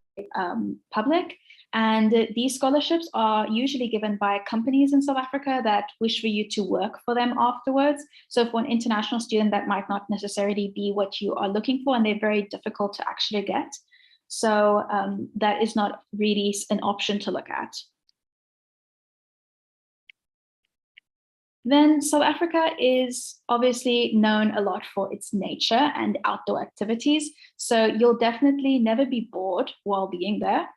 public. And these scholarships are usually given by companies in South Africa that wish for you to work for them afterwards. So for an international student, that might not necessarily be what you are looking for, and they're very difficult to actually get. So that is not really an option to look at. Then South Africa is obviously known a lot for its nature and outdoor activities. So you'll definitely never be bored while being there.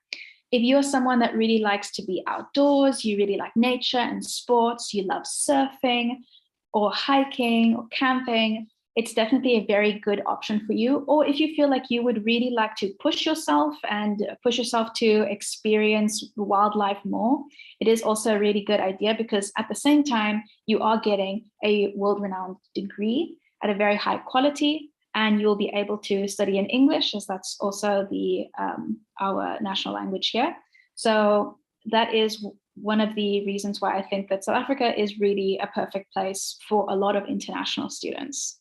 If you're someone that really likes to be outdoors, you really like nature and sports, you love surfing or hiking or camping, it's definitely a very good option for you. Or if you feel like you would really like to push yourself to experience wildlife more, it is also a really good idea, because at the same time, you are getting a world-renowned degree at a very high quality, and you'll be able to study in English, as that's also our national language here. So that is one of the reasons why I think that South Africa is really a perfect place for a lot of international students.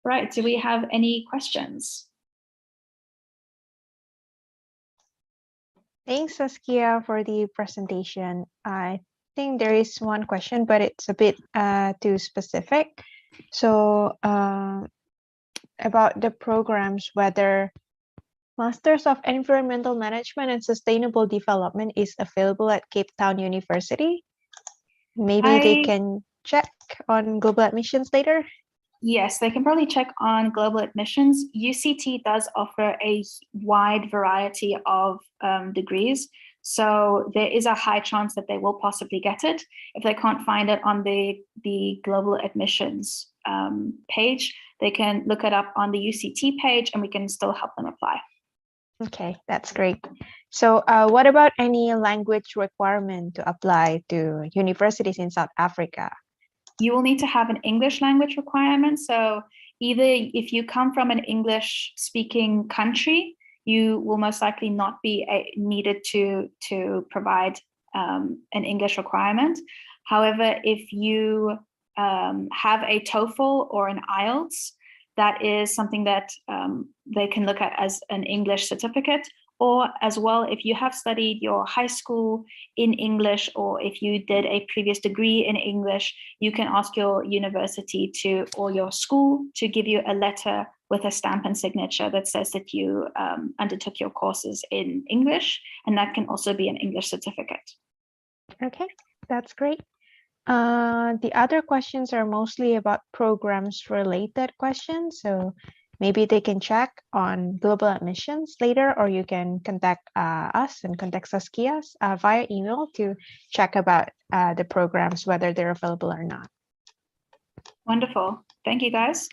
Right, do we have any questions? Thanks, Saskia, for the presentation. I think there is one question, but it's a bit too specific. So about the programs, whether Masters of Environmental Management and Sustainable Development is available at Cape Town University. Maybe they can check on global admissions later. Yes, they can probably check on global admissions. UCT does offer a wide variety of degrees. So there is a high chance that they will possibly get it. If they can't find it on the global admissions page, they can look it up on the UCT page, and we can still help them apply. Okay, that's great. So what about any language requirement to apply to universities in South Africa? You will need to have an English language requirement. So either if you come from an English speaking country, you will most likely not be needed to provide an English requirement. However, if you have a TOEFL or an IELTS, that is something that they can look at as an English certificate. Or as well, if you have studied your high school in English, or if you did a previous degree in English, you can ask your university or your school to give you a letter with a stamp and signature that says that you undertook your courses in English, and that can also be an English certificate. Okay, that's great. The other questions are mostly about programs related questions. So maybe they can check on global admissions later, or you can contact us and contact Saskia via email to check about the programs, whether they're available or not. Wonderful. Thank you, guys.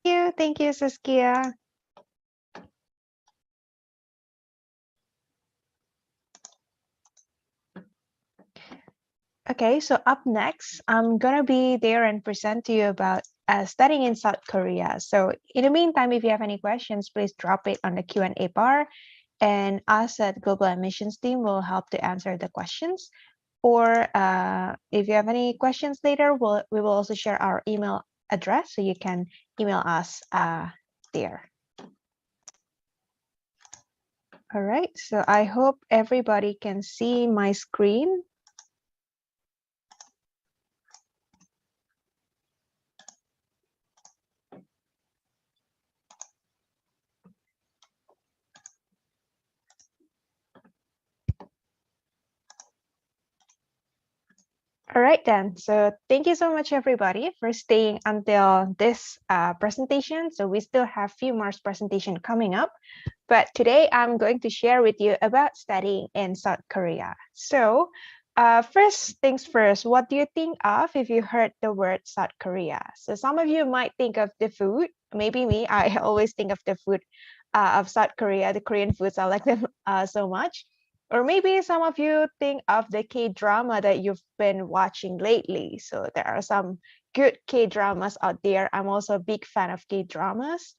Thank you, Saskia. Okay, so up next, I'm gonna be there and present to you about studying in South Korea. So in the meantime, if you have any questions, please drop it on the Q&A bar, and us at Global Admissions team will help to answer the questions. Or if you have any questions later, we will also share our email address, so you can email us there. All right, so I hope everybody can see my screen. All right then, so thank you so much everybody for staying until this presentation. So we still have few more presentation coming up, but today I'm going to share with you about studying in South Korea. So first things first, what do you think of if you heard the word South Korea? So some of you might think of the food, maybe me, I always think of the food of South Korea, the Korean foods, I like them so much. Or maybe some of you think of the K-drama that you've been watching lately. So there are some good K-dramas out there. I'm also a big fan of K-dramas.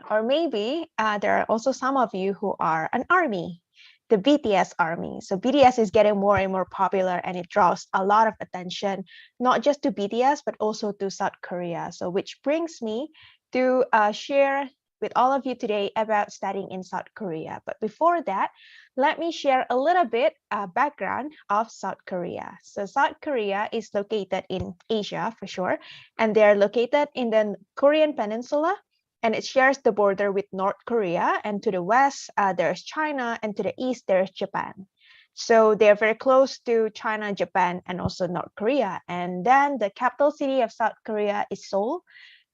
Or maybe there are also some of you who are an army, the BTS army. So BTS is getting more and more popular and it draws a lot of attention, not just to BTS, but also to South Korea. So which brings me to share with all of you today about studying in South Korea. But before that, let me share a little bit background of South Korea. So South Korea is located in Asia for sure, and they're located in the Korean Peninsula, and it shares the border with North Korea. And to the west, there's China, and to the east, there's Japan. So they're very close to China, Japan, and also North Korea. And then the capital city of South Korea is Seoul,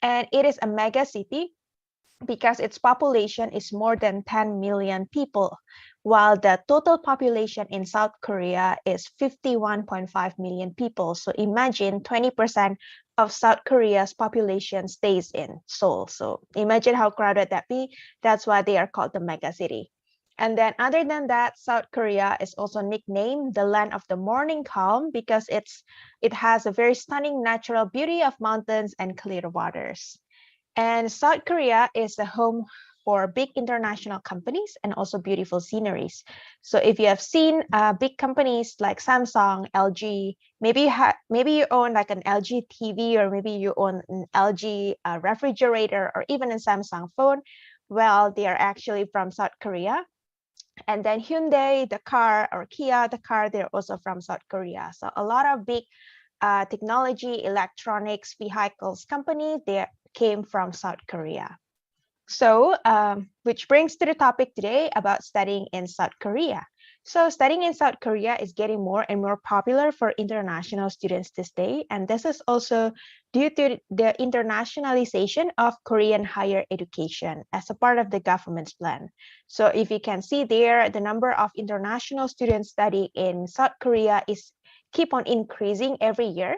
and it is a mega city because its population is more than 10 million people, while the total population in South Korea is 51.5 million people. So imagine 20% of South Korea's population stays in Seoul. So imagine how crowded that be. That's why they are called the mega city. And then other than that, South Korea is also nicknamed the land of the morning calm because it has a very stunning natural beauty of mountains and clear waters. And South Korea is the home for big international companies and also beautiful sceneries. So if you have seen big companies like Samsung, LG, maybe you own like an LG TV, or maybe you own an LG refrigerator, or even a Samsung phone. Well, they are actually from South Korea. And then Hyundai, the car, or Kia, the car, they're also from South Korea. So a lot of big technology, electronics, vehicles company, they came from South Korea. So, which brings to the topic today about studying in South Korea. So studying in South Korea is getting more and more popular for international students this day. And this is also due to the internationalization of Korean higher education as a part of the government's plan. So if you can see there, the number of international students studying in South Korea is keep on increasing every year.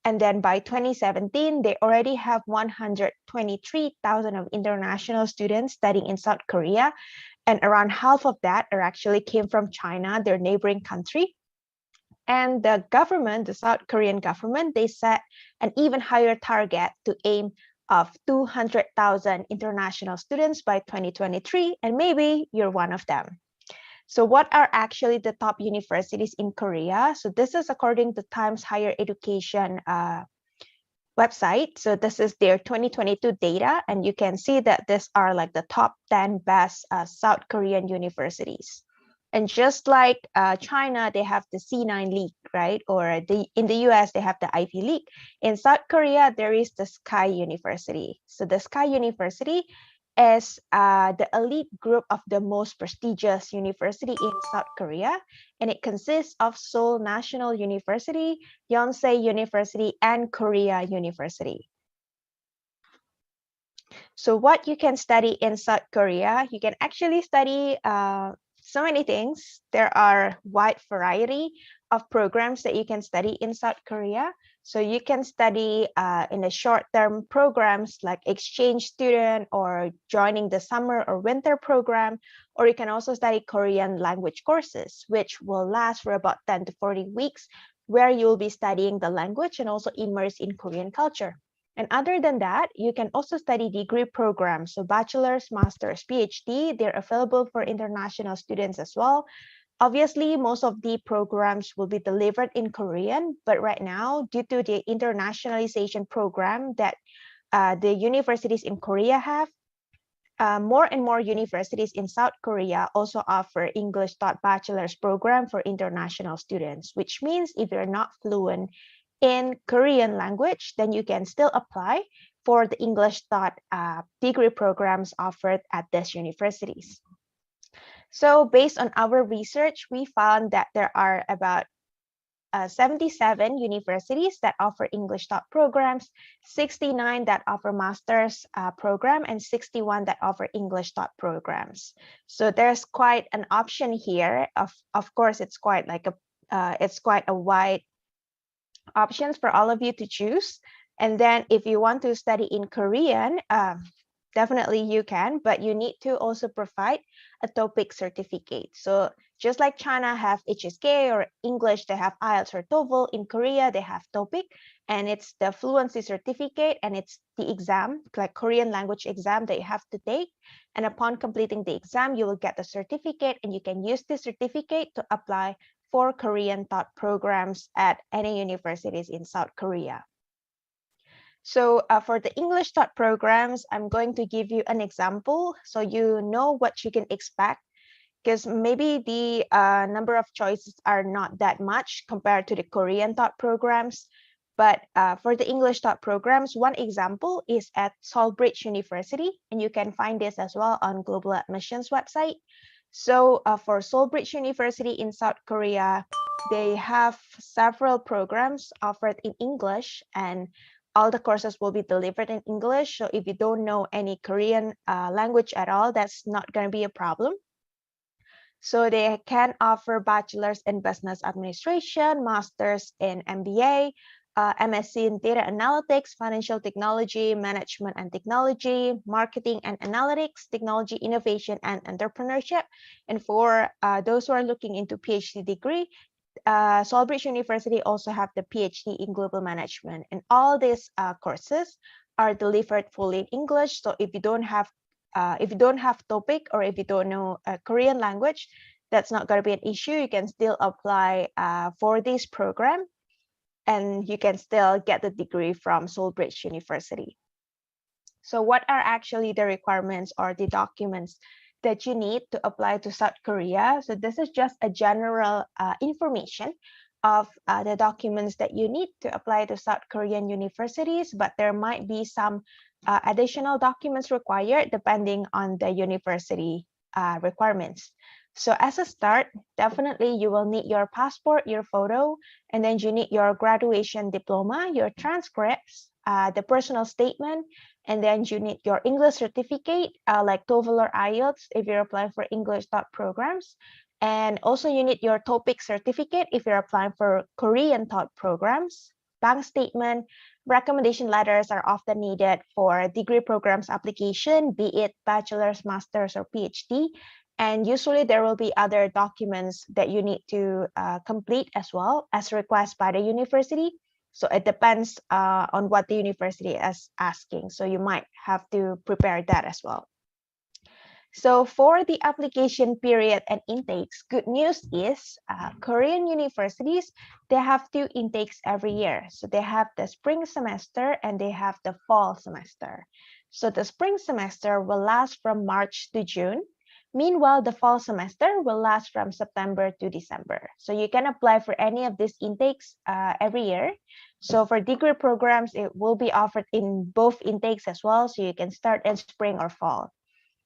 And then by 2017, they already have 123,000 of international students studying in South Korea. And around half of that are actually came from China, their neighboring country. And the government, the South Korean government, they set an even higher target to aim of 200,000 international students by 2023. And maybe you're one of them. So what are actually the top universities in Korea? So this is according to Times Higher Education website. So this is their 2022 data, and you can see that these are like the top 10 best South Korean universities. And just like China, they have the C9 League, right? Or in the US, they have the Ivy League. In South Korea, there is the Sky University. So the Sky University is the elite group of the most prestigious university in South Korea, and it consists of Seoul National University, Yonsei University, and Korea University. So what you can study in South Korea, you can actually study so many things. There are wide variety of programs that you can study in South Korea. So you can study in the short-term programs like exchange student, or joining the summer or winter program, or you can also study Korean language courses, which will last for about 10 to 40 weeks, where you'll be studying the language and also immersed in Korean culture. And other than that, you can also study degree programs. So bachelor's, master's, PhD, they're available for international students as well. Obviously, most of the programs will be delivered in Korean, but right now, due to the internationalization program that the universities in Korea have, more and more universities in South Korea also offer English taught bachelor's program for international students, which means if you're not fluent in Korean language, then you can still apply for the English taught degree programs offered at these universities. So based on our research, we found that there are about 77 universities that offer English taught programs, 69 that offer master's program, and 61 that offer English taught programs. So there's quite an option here. Of course, it's quite like it's quite a wide options for all of you to choose. And then if you want to study in Korean, definitely you can, but you need to also provide a TOEIC certificate. So just like China have HSK, or English, they have IELTS or TOEFL. In Korea, they have TOEIC, and it's the fluency certificate, and it's the exam, like Korean language exam that you have to take. And upon completing the exam, you will get the certificate, and you can use this certificate to apply for Korean taught programs at any universities in South Korea. So for the English taught programs, I'm going to give you an example so you know what you can expect, because maybe the number of choices are not that much compared to the Korean taught programs. But for the English taught programs, one example is at Sawbridge University, and you can find this as well on Global Admissions website. So for Sawbridge University in South Korea, they have several programs offered in English, and all the courses will be delivered in English. So if you don't know any Korean language at all, that's not going to be a problem. So they can offer bachelor's in business administration, master's in MBA, MSc in data analytics, financial technology, management and technology, marketing and analytics, technology innovation and entrepreneurship. And for those who are looking into PhD degree, Sawbridge University also have the PhD in global management, and all these courses are delivered fully in English. So if you don't have TOEIC, or if you don't know Korean language, that's not going to be an issue. You can still apply for this program, and you can still get the degree from Sawbridge University. So what are actually the requirements or the documents that you need to apply to South Korea? So this is just a general information of the documents that you need to apply to South Korean universities, but there might be some additional documents required depending on the university requirements. So as a start, definitely you will need your passport, your photo, and then you need your graduation diploma, your transcripts, the personal statement, and then you need your English certificate, like TOEFL or IELTS if you're applying for English taught programs. And also you need your TOEIC certificate if you're applying for Korean taught programs. Bank statement, recommendation letters are often needed for degree programs application, be it bachelor's, master's, or PhD. And usually there will be other documents that you need to complete as well as requested by the university. So it depends on what the university is asking. So you might have to prepare that as well. So for the application period and intakes, good news is Korean universities, they have 2 intakes every year. So they have the spring semester and they have the fall semester. So the spring semester will last from March to June. Meanwhile, the fall semester will last from September to December. So you can apply for any of these intakes every year. So for degree programs, it will be offered in both intakes as well. So you can start in spring or fall.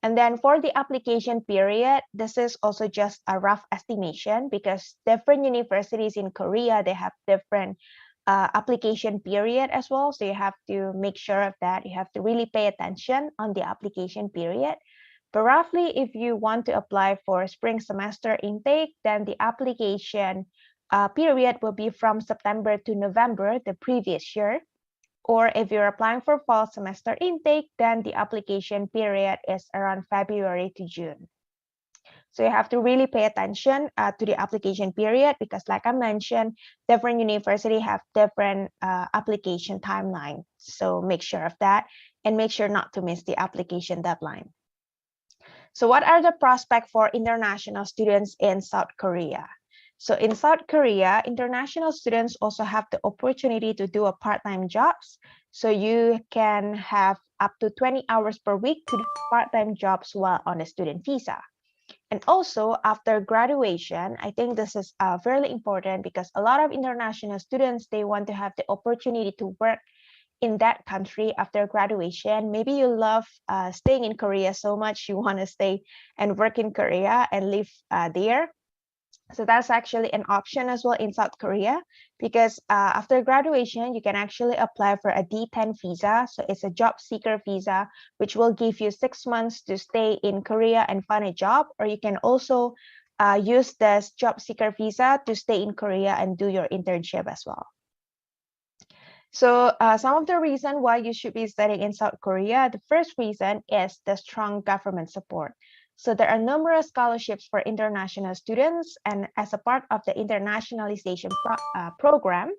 And then for the application period, this is also just a rough estimation because different universities in Korea, they have different application period as well. So you have to make sure of that. You have to really pay attention on the application period. But roughly, if you want to apply for spring semester intake, then the application period will be from September to November the previous year. Or if you're applying for fall semester intake, then the application period is around February to June. So you have to really pay attention to the application period because like I mentioned, different universities have different application timeline. So make sure of that and make sure not to miss the application deadline. So what are the prospects for international students in South Korea? So in South Korea, international students also have the opportunity to do a part-time jobs. So you can have up to 20 hours per week to do part-time jobs while on a student visa. And also after graduation, I think this is fairly important because a lot of international students, they want to have the opportunity to work in that country after graduation. Maybe you love staying in Korea so much, you want to stay and work in Korea and live there. So that's actually an option as well in South Korea, because after graduation, you can actually apply for a D10 visa. So it's a job seeker visa, which will give you 6 months to stay in Korea and find a job. Or you can also use this job seeker visa to stay in Korea and do your internship as well. So some of the reason why you should be studying in South Korea, the first reason is the strong government support. So there are numerous scholarships for international students, and as a part of the internationalization program,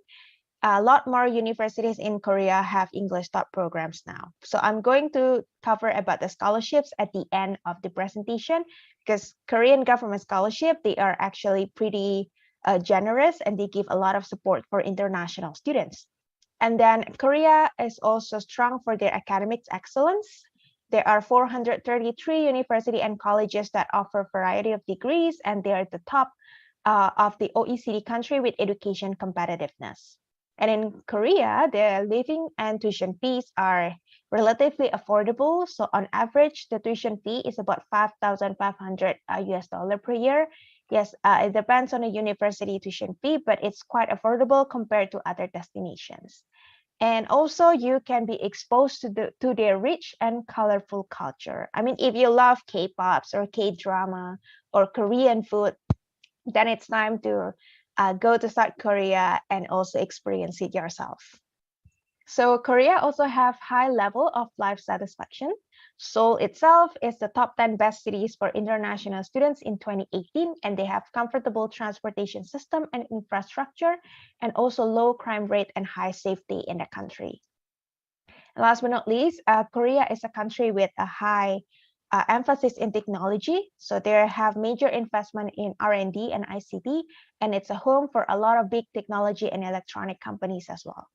a lot more universities in Korea have English taught programs now. So I'm going to cover about the scholarships at the end of the presentation, because Korean government scholarship, they are actually pretty generous, and they give a lot of support for international students. And then Korea is also strong for their academic excellence. There are 433 universities and colleges that offer a variety of degrees, and they are at the top of the OECD country with education competitiveness. And in Korea, the living and tuition fees are relatively affordable. So on average, the tuition fee is about 5,500 US dollar per year. Yes, it depends on the university tuition fee, but it's quite affordable compared to other destinations. And also you can be exposed to their rich and colorful culture. I mean, if you love K-pops or K-drama or Korean food, then it's time to go to South Korea and also experience it yourself. So Korea also have high level of life satisfaction. Seoul itself is the top 10 best cities for international students in 2018, and they have comfortable transportation system and infrastructure, and also low crime rate and high safety in the country. And last but not least, Korea is a country with a high emphasis in technology. So they have major investment in R&D and ICT, and it's a home for a lot of big technology and electronic companies as well.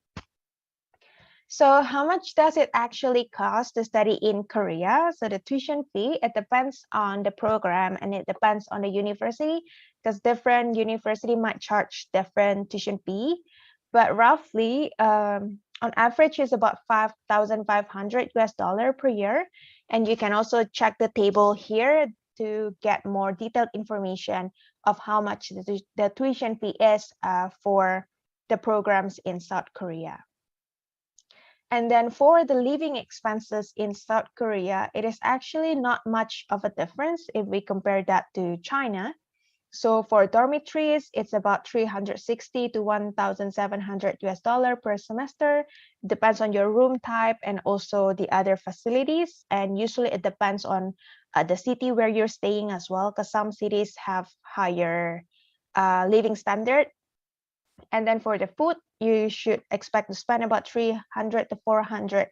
So how much does it actually cost to study in Korea? So the tuition fee, it depends on the program and it depends on the university, because different university might charge different tuition fee. But roughly, on average, is about 5,500 US dollar per year. And you can also check the table here to get more detailed information of how much the tuition fee is for the programs in South Korea. And then for the living expenses in South Korea, it is actually not much of a difference if we compare that to China. So for dormitories, it's about 360 to 1,700 US dollar per semester. Depends on your room type and also the other facilities. And usually it depends on the city where you're staying as well, because some cities have higher living standard. And then for the food, you should expect to spend about 300 to 400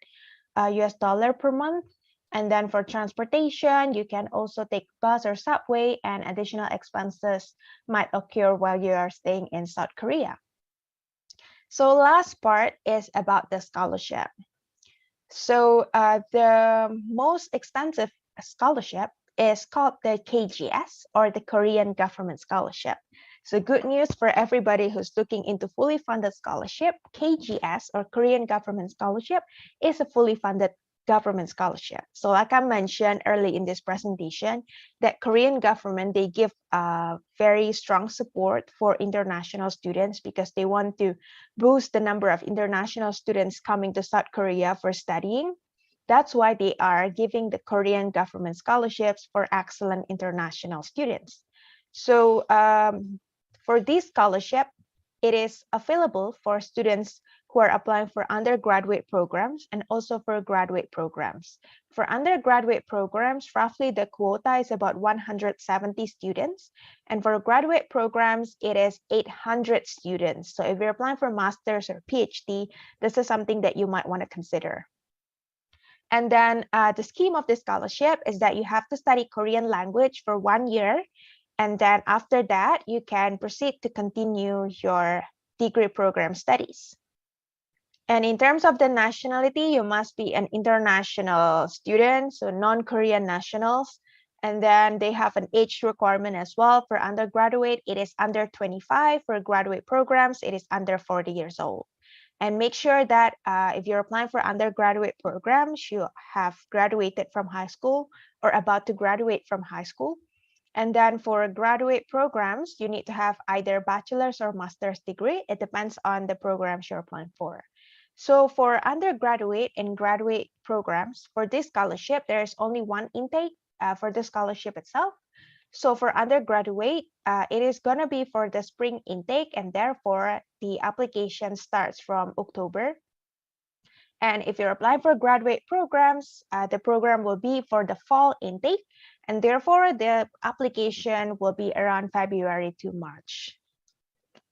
US dollar per month. And then for transportation, you can also take bus or subway, and additional expenses might occur while you are staying in South Korea. So last part is about the scholarship. So the most extensive scholarship is called the KGS, or the Korean Government Scholarship. So good news for everybody who's looking into fully funded scholarship. KGS, or Korean Government Scholarship, is a fully funded government scholarship. So like I mentioned early in this presentation, that Korean government, they give very strong support for international students because they want to boost the number of international students coming to South Korea for studying. That's why they are giving the Korean government scholarships for excellent international students. So for this scholarship, it is available for students who are applying for undergraduate programs and also for graduate programs. For undergraduate programs, roughly the quota is about 170 students. And for graduate programs, it is 800 students. So if you're applying for master's or PhD, this is something that you might want to consider. And then the scheme of this scholarship is that you have to study Korean language for 1 year. And then after that, you can proceed to continue your degree program studies. And in terms of the nationality, you must be an international student, so non-Korean nationals. And then they have an age requirement as well. For undergraduate, it is under 25. For graduate programs, it is under 40 years old. And make sure that if you're applying for undergraduate programs, you have graduated from high school or about to graduate from high school. And then for graduate programs, you need to have either bachelor's or master's degree. It depends on the programs you're applying for. So for undergraduate and graduate programs, for this scholarship, there is only one intake for the scholarship itself. So for undergraduate, it is going to be for the spring intake, and therefore the application starts from October. And if you're applying for graduate programs, the program will be for the fall intake, and therefore the application will be around February to March.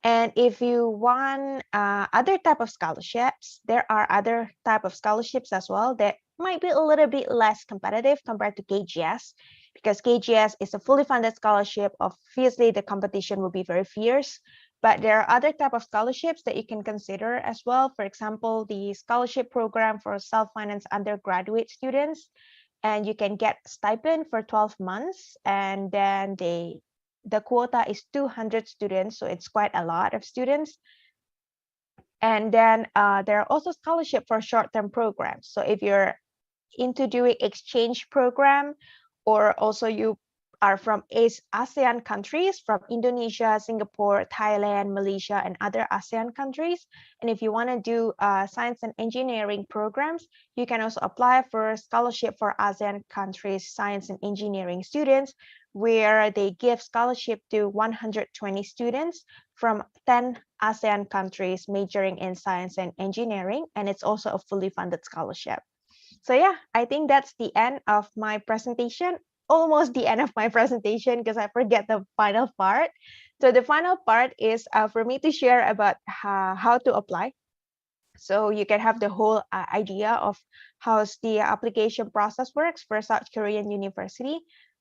And if you want other type of scholarships, there are other type of scholarships as well that might be a little bit less competitive compared to KGS, because KGS is a fully funded scholarship. Obviously, the competition will be very fierce, but there are other type of scholarships that you can consider as well. For example, the scholarship program for self-financed undergraduate students, and you can get stipend for 12 months, and then the quota is 200 students, so it's quite a lot of students. And then there are also scholarships for short-term programs. So if you're into doing exchange program, or also you are from ASEAN countries, from Indonesia, Singapore, Thailand, Malaysia, and other ASEAN countries, and if you want to do science and engineering programs, you can also apply for scholarship for ASEAN countries science and engineering students, where they give scholarship to 120 students from 10 ASEAN countries majoring in science and engineering, and it's also a fully funded scholarship. So yeah, I think that's the end of my presentation. Almost the end of my presentation, because I forget the final part. So the final part is for me to share about how to apply. So you can have the whole idea of how the application process works for South Korean university.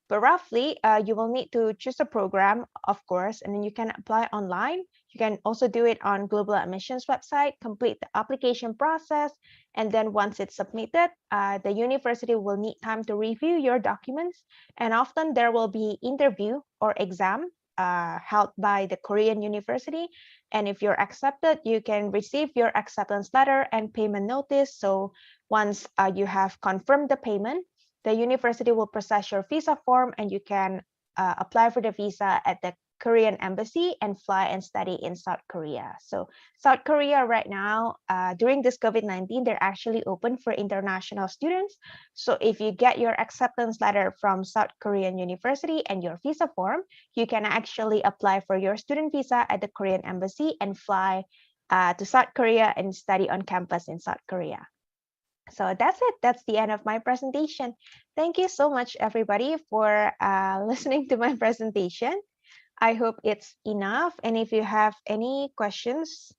But roughly, you will need to choose a program, of course, and then you can apply online. You can also do it on Global Admissions website, complete the application process, and then once it's submitted, the university will need time to review your documents, and often there will be interview or exam held by the Korean university. And if you're accepted, you can receive your acceptance letter and payment notice. So once you have confirmed the payment, the university will process your visa form, and you can apply for the visa at the Korean embassy and fly and study in South Korea. So South Korea right now, during this COVID-19, they're actually open for international students. So if you get your acceptance letter from South Korean university and your visa form, you can actually apply for your student visa at the Korean embassy and fly to South Korea and study on campus in South Korea. So that's it. That's the end of my presentation. Thank you so much, everybody, for listening to my presentation. I hope it's enough. And if you have any questions,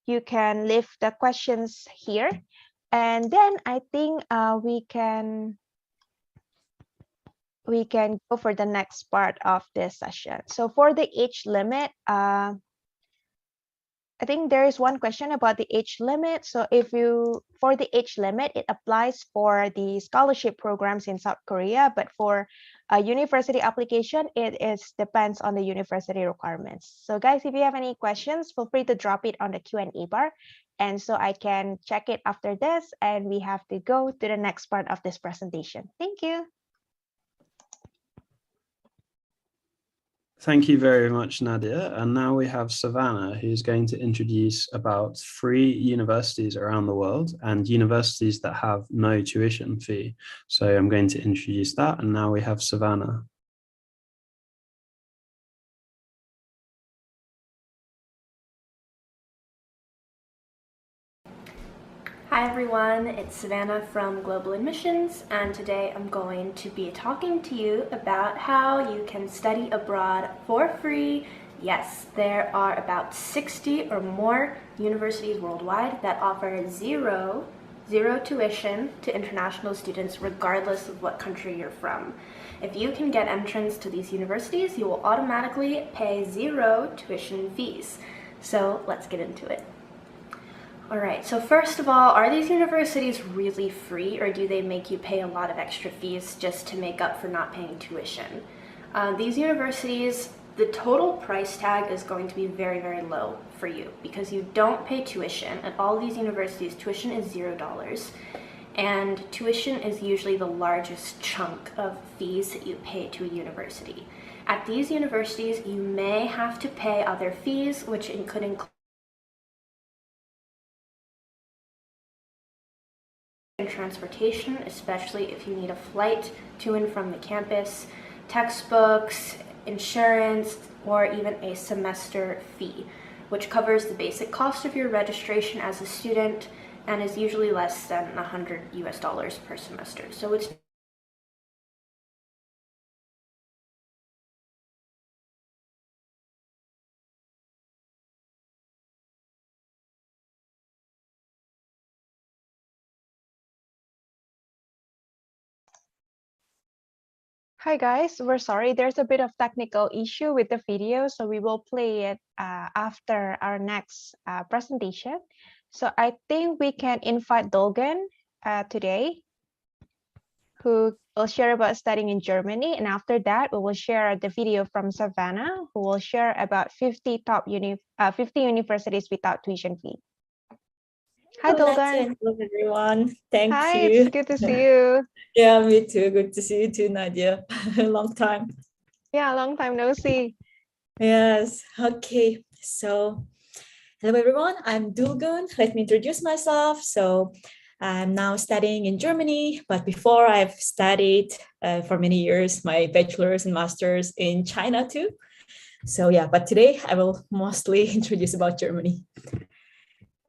you can leave the questions here. And then I think we can go for the next part of this session. So for the age limit, I think there is one question about the age limit. So for the age limit, it applies for the scholarship programs in South Korea, but for a university application, it depends on the university requirements. So guys, if you have any questions, feel free to drop it on the Q&A bar. And so I can check it after this, and we have to go to the next part of this presentation. Thank you. Thank you very much, Nadia. And now we have Savannah, who's going to introduce about 3 universities around the world and universities that have no tuition fee. So I'm going to introduce that. And now we have Savannah. Hi everyone, it's Savannah from Global Admissions, and today I'm going to be talking to you about how you can study abroad for free. Yes, there are about 60 or more universities worldwide that offer zero tuition to international students regardless of what country you're from. If you can get entrance to these universities, you will automatically pay 0 tuition fees. So let's get into it. All right, so first of all, are these universities really free, or do they make you pay a lot of extra fees just to make up for not paying tuition? These universities, the total price tag is going to be very, very low for you because you don't pay tuition. At all these universities, tuition is $0. And tuition is usually the largest chunk of fees that you pay to a university. At these universities, you may have to pay other fees, which could include transportation, especially if you need a flight to and from the campus, textbooks, insurance, or even a semester fee, which covers the basic cost of your registration as a student and is usually less than $100 per semester. So it's Hi guys, we're sorry. There's a bit of technical issue with the video, so we will play it after our next presentation. So I think we can invite Dolgan today, who will share about studying in Germany. And after that, we will share the video from Savannah, who will share about 50 universities without tuition fee. Hi, Hello, Dolgan. Nadia. Hello, everyone. Thank Hi, you. it's good to see you. Yeah, me too. Good to see you too, Nadia. Long time. Yeah, long time no see. Yes. Okay. So, hello, everyone. I'm Dulgun. Let me introduce myself. So, I'm now studying in Germany, but before I've studied for many years my bachelor's and master's in China too. So, yeah, but today I will mostly introduce about Germany.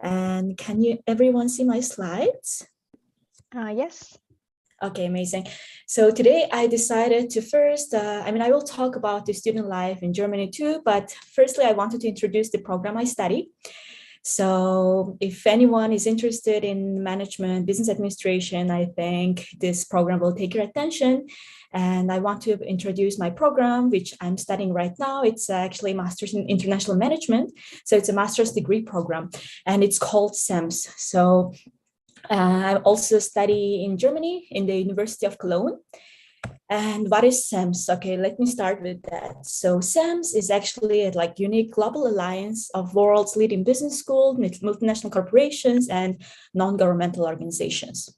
And can you everyone see my slides? Yes. Okay, amazing. So today I decided to first, I will talk about the student life in Germany too, but firstly, I wanted to introduce the program I study. So if anyone is interested in management, business administration, I think this program will take your attention. And I want to introduce my program, which I'm studying right now. It's actually Master's in International Management. So it's a master's degree program and it's called SEMS. So I also study in Germany in the University of Cologne. And what is SEMS? Okay, let me start with that. So SEMS is actually a unique global alliance of world's leading business schools, multinational corporations, and non-governmental organizations.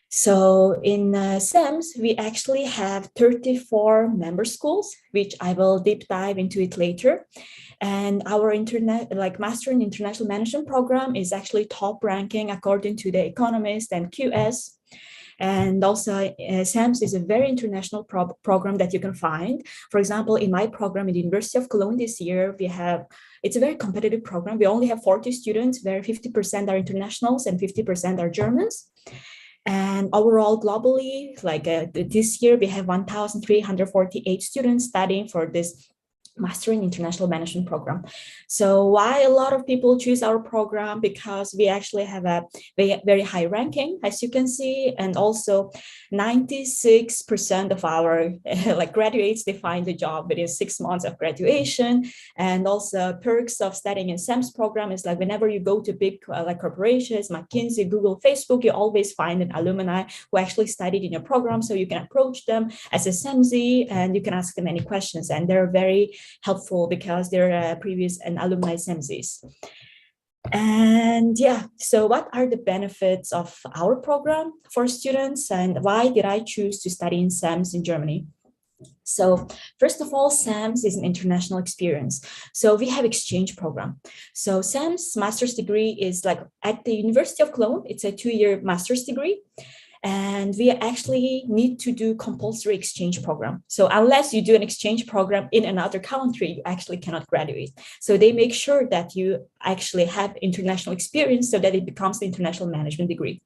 So in SEMS, we actually have 34 member schools, which I will deep dive into it later. And our Master in International Management program is actually top ranking according to The Economist and QS. And also SAMS is a very international program that you can find. For example, in my program at the University of Cologne this year, it's a very competitive program. We only have 40 students, where 50% are internationals and 50% are Germans. And overall, globally, this year, we have 1,348 students studying for this Master in International Management program. So why a lot of people choose our program? Because we actually have a very, very high ranking, as you can see, and also 96% of our graduates, they find a job within 6 months of graduation. And also perks of studying in SEMS program is whenever you go to big corporations, McKinsey, Google, Facebook, you always find an alumni who actually studied in your program. So you can approach them as a SEMSy and you can ask them any questions. And they're very helpful because they're previous and alumni SEMSys. And yeah, so what are the benefits of our program for students and why did I choose to study in SEMS in Germany? So first of all, SEMS is an international experience. So we have exchange program. So SEMS master's degree is at the University of Cologne, it's a 2-year master's degree. And we actually need to do compulsory exchange program. So unless you do an exchange program in another country, you actually cannot graduate. So they make sure that you actually have international experience so that it becomes the international management degree.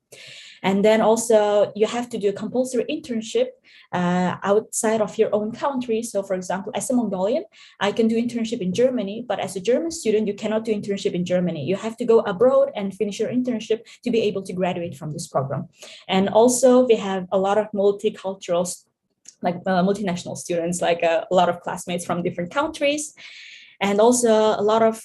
And then also you have to do a compulsory internship outside of your own country. So for example, as a Mongolian, I can do internship in Germany, but as a German student, you cannot do internship in Germany. You have to go abroad and finish your internship to be able to graduate from this program. And also we have a lot of multicultural, multinational students, a lot of classmates from different countries. And also a lot of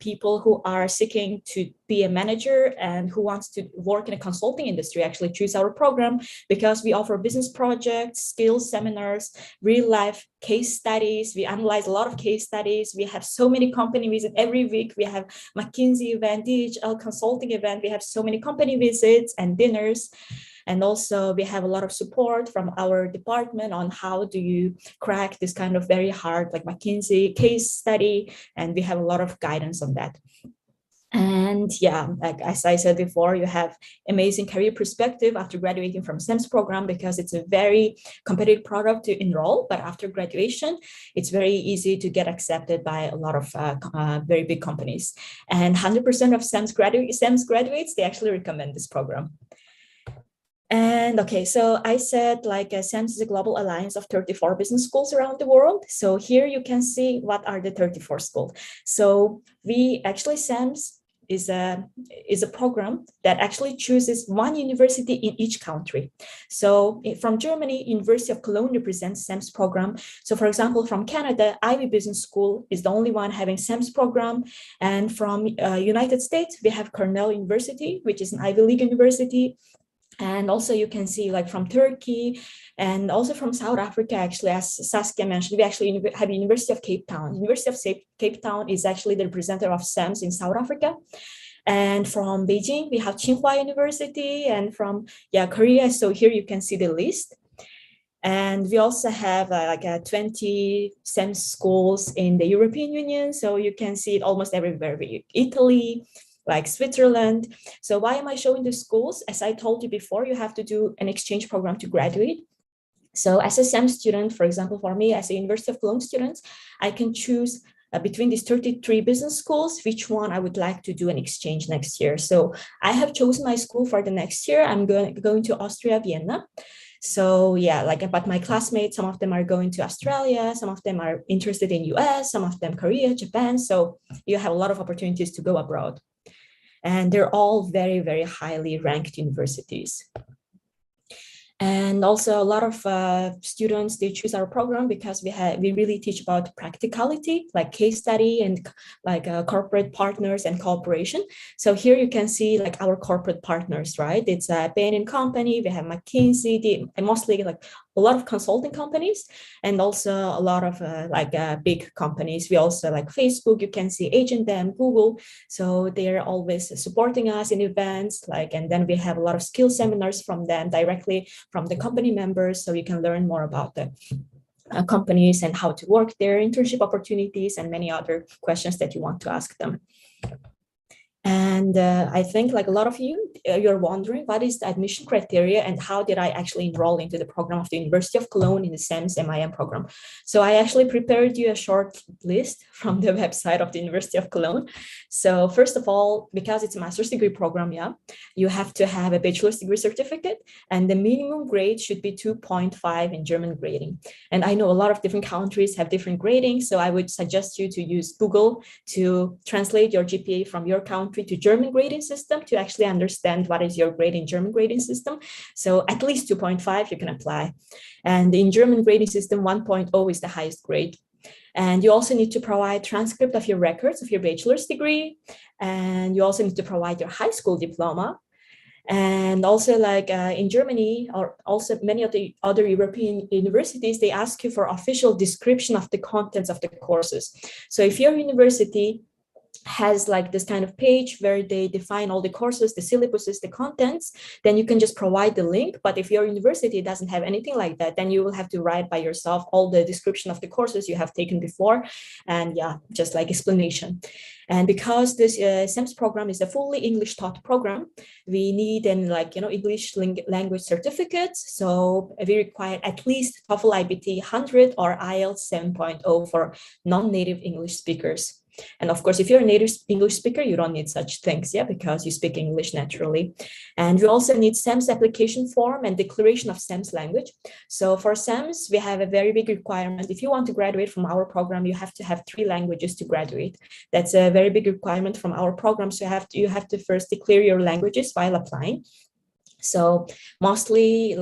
people who are seeking to be a manager and who wants to work in a consulting industry actually choose our program, because we offer business projects, skills seminars, real life case studies. We analyze a lot of case studies. We have so many company visits every week. We have McKinsey event, DHL consulting event. We have so many company visits and dinners. And also we have a lot of support from our department on how do you crack this kind of very hard like McKinsey case study. And we have a lot of guidance on that. And yeah, like as I said before, you have amazing career perspective after graduating from STEMS program, because it's a very competitive product to enroll. But after graduation, it's very easy to get accepted by a lot of very big companies. And 100% of STEMS graduates, they actually recommend this program. And okay, so I said like STEMS is a global alliance of 34 business schools around the world. So here you can see what are the 34 schools. So we actually STEMS is a program that actually chooses one university in each country. So from Germany, University of Cologne represents STEMS program. So for example, from Canada, Ivy Business School is the only one having STEMS program. And from United States, we have Cornell University, which is an Ivy League university. And also you can see like from Turkey and also from South Africa, actually, as Saskia mentioned, we actually have University of Cape Town. University of Cape Town is actually the representative of STEMS in South Africa. And from Beijing, we have Tsinghua University, and from Korea. So here you can see the list. And we also have 20 STEMS schools in the European Union. So you can see it almost everywhere, Italy, like Switzerland. So why am I showing the schools? As I told you before, you have to do an exchange program to graduate. So as a STEM student, for example, for me as a University of Cologne student, I can choose between these 33 business schools, which one I would like to do an exchange next year. So I have chosen my school for the next year. I'm going to Austria, Vienna. So yeah, but my classmates, some of them are going to Australia, some of them are interested in US, some of them Korea, Japan. So you have a lot of opportunities to go abroad. And they're all very, very highly ranked universities. And also a lot of students, they choose our program because we really teach about practicality, like case study and corporate partners and cooperation. So here you can see like our corporate partners, right? It's a Bain & Company, we have McKinsey, mostly like a lot of consulting companies, and also a lot of big companies. We also like Facebook, you can see H&M, Google. So they're always supporting us in events, and then we have a lot of skill seminars from them directly from the company members. So you can learn more about the companies and how to work there, internship opportunities, and many other questions that you want to ask them. And I think like a lot of you, you're wondering what is the admission criteria and how did I actually enroll into the program of the University of Cologne in the STEMS MIM program. So I actually prepared you a short list from the website of the University of Cologne. So first of all, because it's a master's degree program, you have to have a bachelor's degree certificate, and the minimum grade should be 2.5 in German grading. And I know a lot of different countries have different grading, so I would suggest you to use Google to translate your GPA from your country to German grading system to actually understand what is your grade in German grading system. So at least 2.5 you can apply. And in German grading system, 1.0 is the highest grade. And you also need to provide transcript of your records of your bachelor's degree. And you also need to provide your high school diploma. And also in Germany, or also many of the other European universities, they ask you for official description of the contents of the courses. So if your university has like this kind of page where they define all the courses, the syllabuses, the contents, then you can just provide the link. But if your university doesn't have anything like that, then you will have to write by yourself all the description of the courses you have taken before, and just like explanation. And because this STEMS program is a fully English taught program, we need an English language certificates. So we require at least TOEFL IBT 100 or IELTS 7.0 for non-native English speakers. And of course, if you're a native English speaker, you don't need such things, because you speak English naturally. And we also need STEMS application form and declaration of STEMS language. So for STEMS, we have a very big requirement. If you want to graduate from our program, you have to have 3 languages to graduate. That's a very big requirement from our program. So you have to first declare your languages while applying. So mostly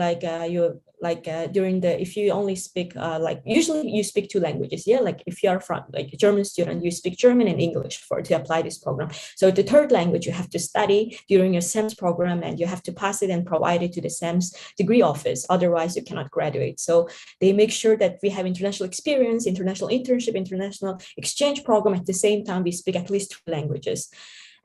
during the, if you only speak like usually you speak two languages, yeah, like if you are from like a German student, you speak German and English to apply this program. So the third language you have to study during your SEMS program, and you have to pass it and provide it to the SEMS degree office, otherwise you cannot graduate. So they make sure that we have international experience, international internship, international exchange program. At the same time, we speak at least two languages.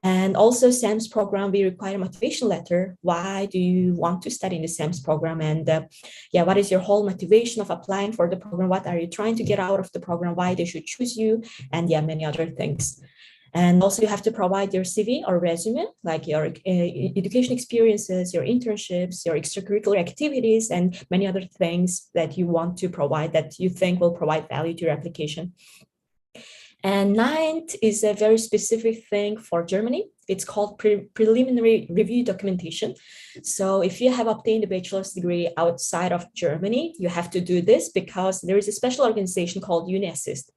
And also SEMS program, we require a motivation letter. Why do you want to study in the SEMS program? And yeah, what is your whole motivation of applying for the program? What are you trying to get out of the program? Why they should choose you? And yeah, many other things. And also you have to provide your CV or resume, like your education experiences, your internships, your extracurricular activities, and many other things that you want to provide that you think will provide value to your application. And ninth is a very specific thing for Germany. It's called preliminary review documentation. So if you have obtained a bachelor's degree outside of Germany, you have to do this because there is a special organization called UniAssist.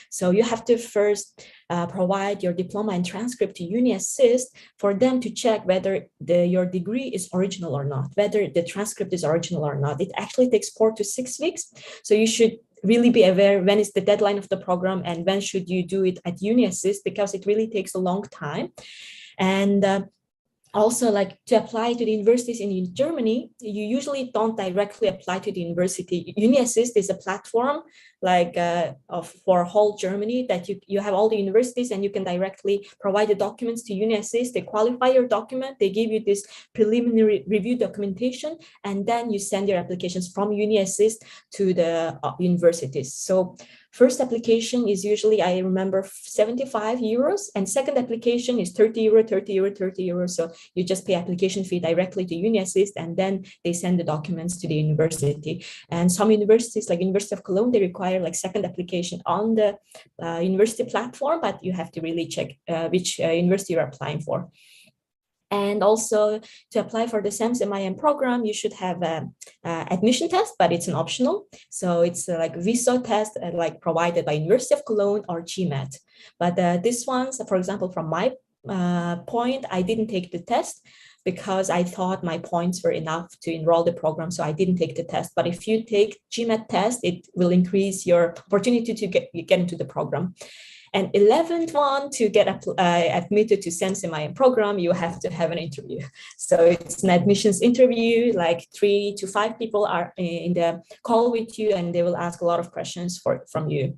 So you have to first provide your diploma and transcript to UniAssist for them to check whether your degree is original or not, whether the transcript is original or not. It actually takes 4 to 6 weeks. So you should really be aware when is the deadline of the program and when should you do it at UniAssist, because it really takes a long time. And also, like to apply to the universities in Germany, you usually don't directly apply to the university. UniAssist is a platform like for whole Germany that you have all the universities and you can directly provide the documents to UniAssist. They qualify your document, they give you this preliminary review documentation, and then you send your applications from UniAssist to the universities. So first application is usually, I remember, 75 euros, and second application is 30 euro, 30 euro, 30 euro. So you just pay application fee directly to UniAssist, and then they send the documents to the university. And some universities, like University of Cologne, they require like second application on the university platform, but you have to really check which university you're applying for. And also to apply for the SEMS MIM program, you should have an admission test, but it's an optional. So it's like visa test like provided by University of Cologne or GMAT. But this one's, for example, from my point, I didn't take the test because I thought my points were enough to enroll the program. So I didn't take the test. But if you take GMAT test, it will increase your opportunity to get into the program. And 11th one, to get admitted to SEMS MIM program, you have to have an interview. So it's an admissions interview, like 3 to 5 people are in the call with you, and they will ask a lot of questions from you.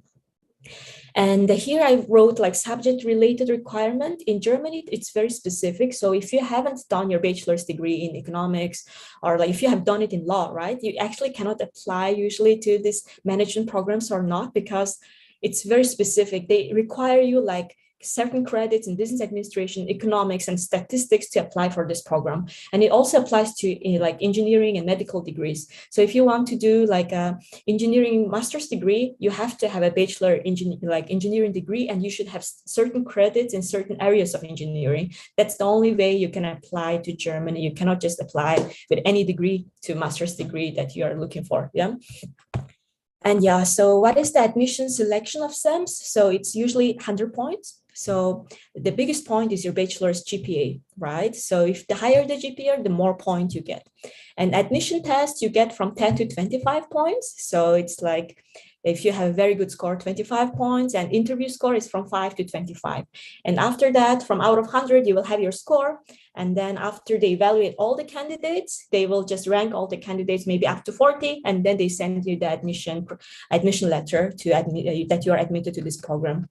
And here I wrote like subject related requirement. In Germany, it's very specific. So if you haven't done your bachelor's degree in economics, or like if you have done it in law, right, you actually cannot apply usually to these management programs or not, because it's very specific. They require you like certain credits in business administration, economics, and statistics to apply for this program. And it also applies to like engineering and medical degrees. So if you want to do like a engineering master's degree, you have to have a bachelor engineering degree, and you should have certain credits in certain areas of engineering. That's the only way you can apply to Germany. You cannot just apply with any degree to master's degree that you are looking for. Yeah. And yeah, so what is the admission selection of SEMS? So it's usually 100 points. So the biggest point is your bachelor's GPA, right? So if the higher the GPA, the more points you get. And admission test, you get from 10 to 25 points. So it's like, if you have a very good score, 25 points, and interview score is from 5 to 25. And after that, from out of 100, you will have your score. And then after they evaluate all the candidates, they will just rank all the candidates maybe up to 40. And then they send you the admission letter to admit that you are admitted to this program.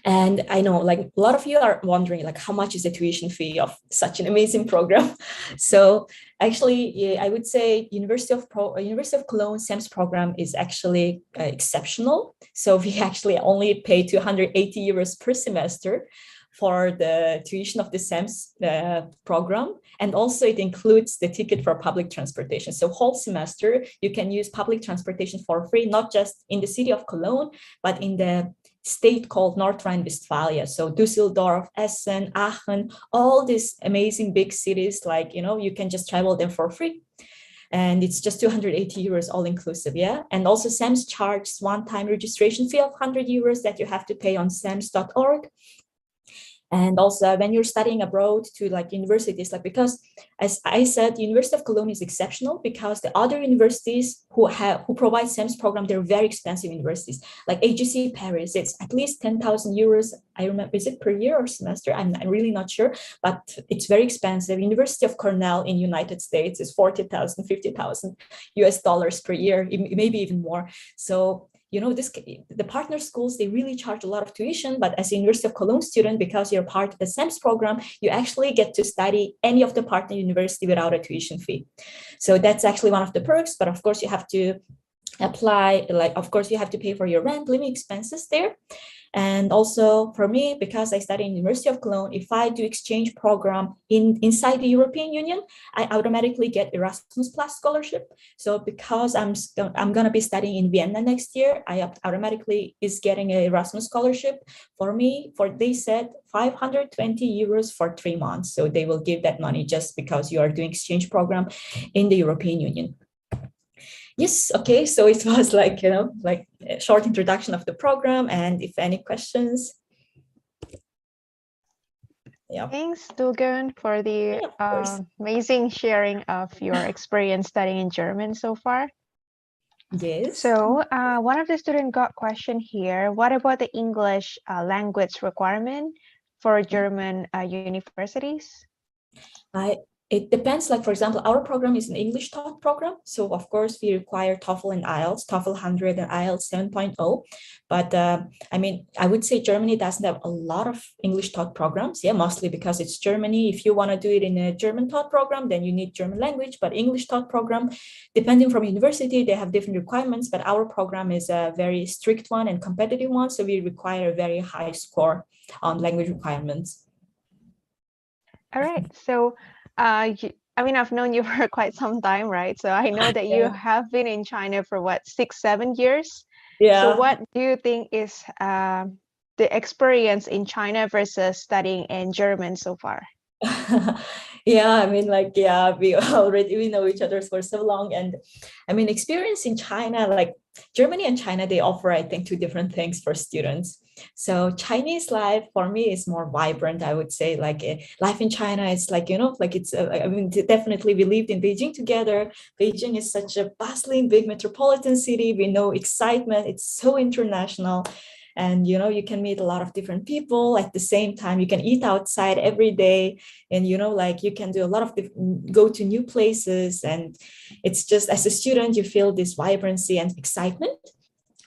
And I know like a lot of you are wondering like how much is the tuition fee of such an amazing program. So actually, yeah, I would say University of Cologne SEMS program is actually exceptional. So we actually only pay 280 euros per semester for the tuition of the SEMS program. And also it includes the ticket for public transportation. So whole semester, you can use public transportation for free, not just in the city of Cologne, but in the state called North Rhine-Westphalia. So Düsseldorf, Essen, Aachen, all these amazing big cities, like, you know, you can just travel them for free. And it's just 280 euros all inclusive, yeah? And also SEMS charges one-time registration fee of 100 euros that you have to pay on sems.org. And also when you're studying abroad to like universities, like, because as I said, University of Cologne is exceptional because the other universities who provide SEMS program, they're very expensive universities. Like AGC Paris, it's at least 10,000 euros. I remember, is it per year or semester? I'm really not sure, but it's very expensive. University of Cornell in United States is 40,000, 50,000 US dollars per year, maybe even more. So the partner schools, they really charge a lot of tuition, but as a University of Cologne student, because you're part of the SEMS program, you actually get to study any of the partner university without a tuition fee. So that's actually one of the perks, but of course you have to apply, of course you have to pay for your rent, living expenses there. And also for me, because I study in University of Cologne, if I do exchange program inside the European Union, I automatically get Erasmus Plus scholarship. So because I'm going to be studying in Vienna next year, I automatically is getting an Erasmus scholarship for me. They said 520 euros for 3 months. So they will give that money just because you are doing exchange program in the European Union. Yes, okay, so it was like, like a short introduction of the program, and if any questions. Yeah. Thanks, Dulgun, for the amazing sharing of your experience studying in German so far. Yes. So one of the students got question here, what about the English language requirement for German universities? It depends. Like, for example, our program is an English taught program. So of course we require TOEFL and IELTS, TOEFL 100 and IELTS 7.0. But I mean, I would say Germany doesn't have a lot of English taught programs. Yeah, mostly because it's Germany. If you want to do it in a German taught program, then you need German language. But English taught program, depending from university, they have different requirements. But our program is a very strict one and competitive one. So we require a very high score on language requirements. All right. So I mean, I've known you for quite some time, right? So I know that you have been in China for what, 6-7 years? Yeah. So what do you think is the experience in China versus studying in German so far? Yeah, I mean, like, yeah, we know each other for so long. And I mean, experience in China, like Germany and China, they offer, I think, two different things for students. So Chinese life for me is more vibrant, I would say. Like life in China is like, like it's, I mean, definitely we lived in Beijing together. Beijing is such a bustling, big metropolitan city. We know excitement. It's so international. And, you can meet a lot of different people at the same time. You can eat outside every day. And, like you can do a lot of go to new places. And it's just, as a student, you feel this vibrancy and excitement.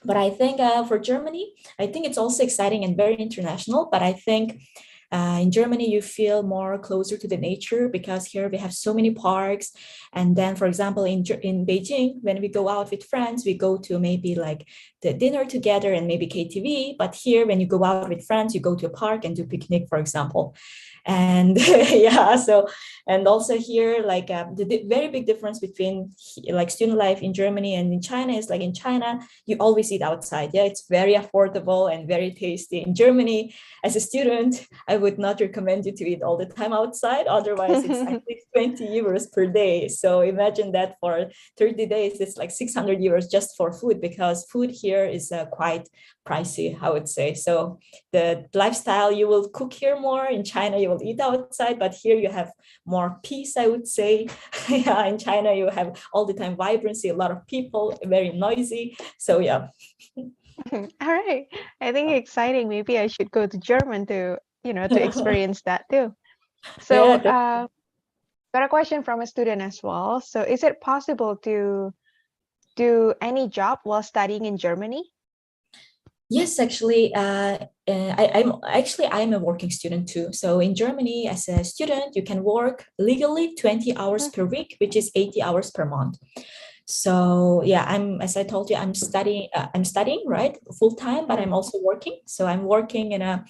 But I think for Germany, I think it's also exciting and very international. But I think in Germany, you feel more closer to the nature because here we have so many parks. And then, for example, in Beijing, when we go out with friends, we go to maybe like the dinner together and maybe KTV. But here, when you go out with friends, you go to a park and do picnic, for example. And yeah, so, and also here, like the very big difference between like student life in Germany and in China is like in China, you always eat outside. Yeah, it's very affordable and very tasty. In Germany, as a student, I would not recommend you to eat all the time outside. Otherwise, it's at least 20 euros per day. So imagine that for 30 days, it's like 600 euros just for food, because food here is quite pricey, I would say. So the lifestyle, you will cook here more. In China, you will eat outside, but here you have more peace, I would say. Yeah, in China, you have all the time vibrancy, a lot of people, very noisy. So yeah. All right. I think exciting. Maybe I should go to German to, to experience that too. So Yeah, got a question from a student as well. So is it possible to do any job while studying in Germany? Yes, actually, I'm a working student too. So in Germany, as a student, you can work legally 20 hours per week, which is 80 hours per month. So yeah, as I told you, I'm studying right, full time, but I'm also working. So I'm working in a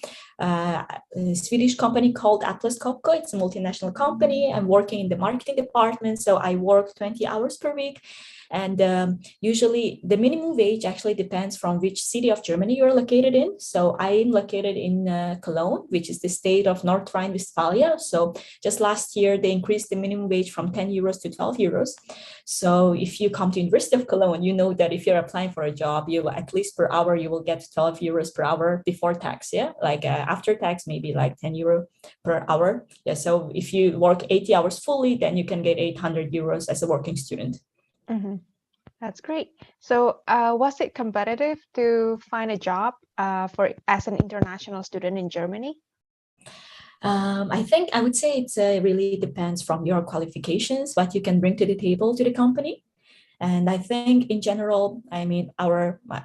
Swedish company called Atlas Copco. It's a multinational company. I'm working in the marketing department. So I work 20 hours per week. And usually the minimum wage actually depends from which city of Germany you're located in. So I'm located in Cologne, which is the state of North Rhine-Westphalia. So just last year, they increased the minimum wage from 10 euros to 12 euros. So if you come to University of Cologne, you know that if you're applying for a job, you at least per hour, you will get 12 euros per hour before tax. Yeah, like after tax, maybe like 10 euro per hour. Yeah, so if you work 80 hours fully, then you can get 800 euros as a working student. That's great. So was it competitive to find a job as an international student in Germany? I think I would say it really depends from your qualifications, what you can bring to the table to the company. And I think in general, I mean,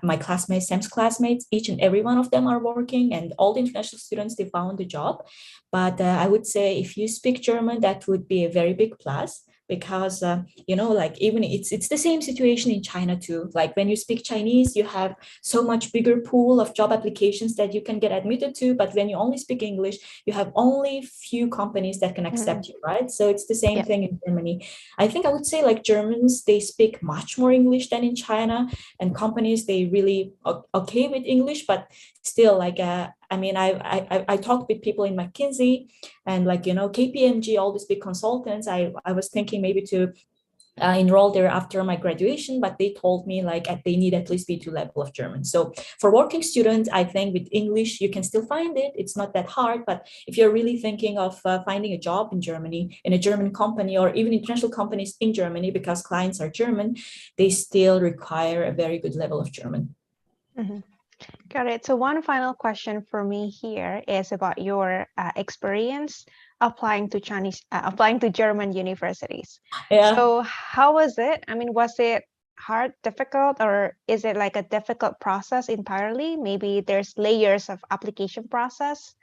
my classmates, Sam's classmates, each and every one of them are working, and all the international students, they found a job. But I would say if you speak German, that would be a very big plus, because like even it's the same situation in China too. Like when you speak Chinese, you have so much bigger pool of job applications that you can get admitted to. But when you only speak English, you have only few companies that can accept you, right? So it's the same thing in Germany. I think I would say like Germans, they speak much more English than in China, and companies, they really okay with English, but still like I mean, I talked with people in McKinsey and like, KPMG, all these big consultants. I was thinking maybe to enroll there after my graduation, but they told me like they need at least B2 level of German. So for working students, I think with English, you can still find it. It's not that hard, but if you're really thinking of finding a job in Germany, in a German company, or even international companies in Germany, because clients are German, they still require a very good level of German. Got it. So one final question for me here is about your experience applying to German universities. Yeah. So how was it? I mean, was it hard, difficult, or is it like a difficult process entirely? Maybe there's layers of application process.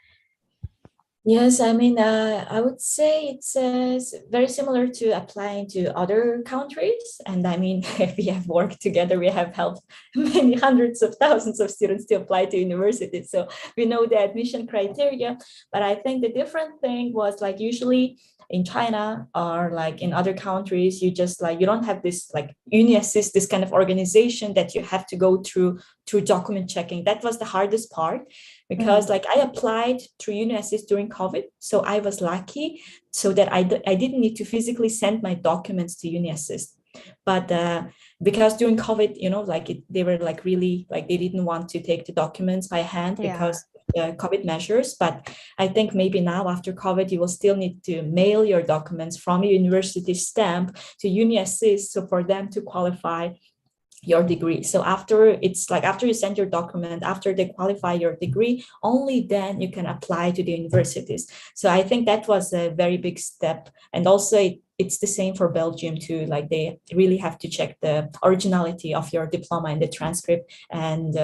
Yes, I mean, I would say it's very similar to applying to other countries. And I mean, we have worked together, we have helped many hundreds of thousands of students to apply to universities. So we know the admission criteria. But I think the different thing was like usually in China or like in other countries, you just like, you don't have this like UniAssist, this kind of organization that you have to go through document checking. That was the hardest part, because like I applied through UniAssist during COVID. So I was lucky so that I didn't need to physically send my documents to UniAssist. But because during COVID, they were like really like they didn't want to take the documents by hand because COVID measures. But I think maybe now after COVID, you will still need to mail your documents from your university stamp to UniAssist, so for them to qualify your degree. So after you send your document, after they qualify your degree, only then you can apply to the universities. So I think that was a very big step. And also it's the same for Belgium too. Like they really have to check the originality of your diploma and the transcript. And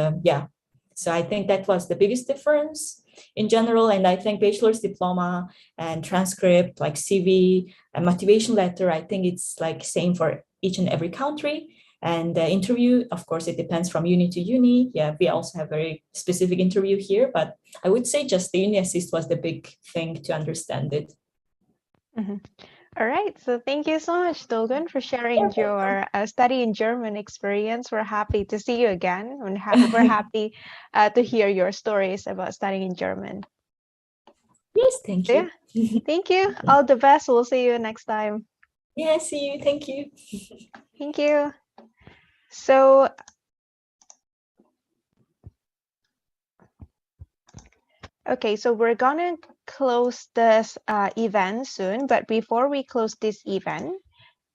so I think that was the biggest difference in general. And I think bachelor's diploma and transcript, like CV and motivation letter, I think it's like same for each and every country. And the interview, of course, it depends from uni to uni. Yeah, we also have very specific interview here, but I would say just the UniAssist was the big thing to understand it. All right, so thank you so much, Dolgun, for sharing your study in German experience. We're happy to see you again, and we're happy to hear your stories about studying in German. Yes, thank you. Yeah, thank you. All the best. We'll see you next time. Yeah, see you. Thank you. Thank you. So, okay, so we're gonna close this event soon, but before we close this event,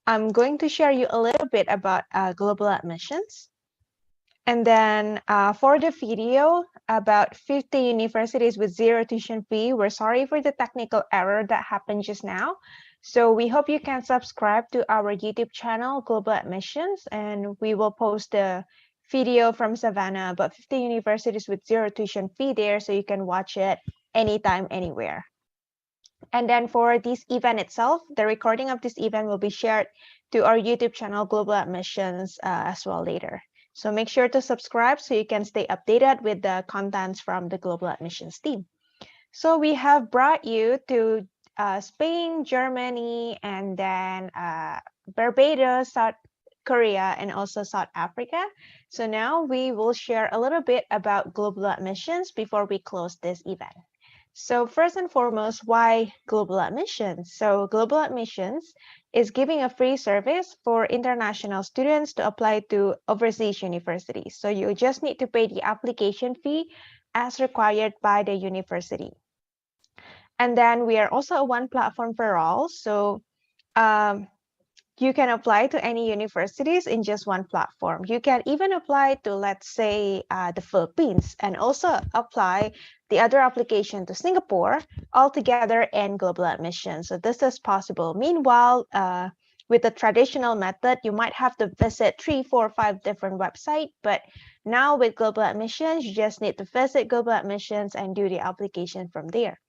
I'm going to share you a little bit about global admissions. And then for the video about 50 universities with zero tuition fee, we're sorry for the technical error that happened just now. So we hope you can subscribe to our YouTube channel, Global Admissions, and we will post the video from Savannah about 50 universities with zero tuition fee there, so you can watch it anytime, anywhere. And then for this event itself, the recording of this event will be shared to our YouTube channel, Global Admissions, as well later. So make sure to subscribe so you can stay updated with the contents from the Global Admissions team. So we have brought you to Spain, Germany, and then Barbados, South Korea, and also South Africa. So now we will share a little bit about global admissions before we close this event. So first and foremost, why global admissions? So global admissions is giving a free service for international students to apply to overseas universities. So you just need to pay the application fee as required by the university. And then we are also a one platform for all. So you can apply to any universities in just one platform. You can even apply to, let's say, the Philippines, and also apply the other application to Singapore all together in global admission. So this is possible. Meanwhile, with the traditional method, you might have to visit 3, 4, 5 different websites, but now with global admissions, you just need to visit global admissions and do the application from there.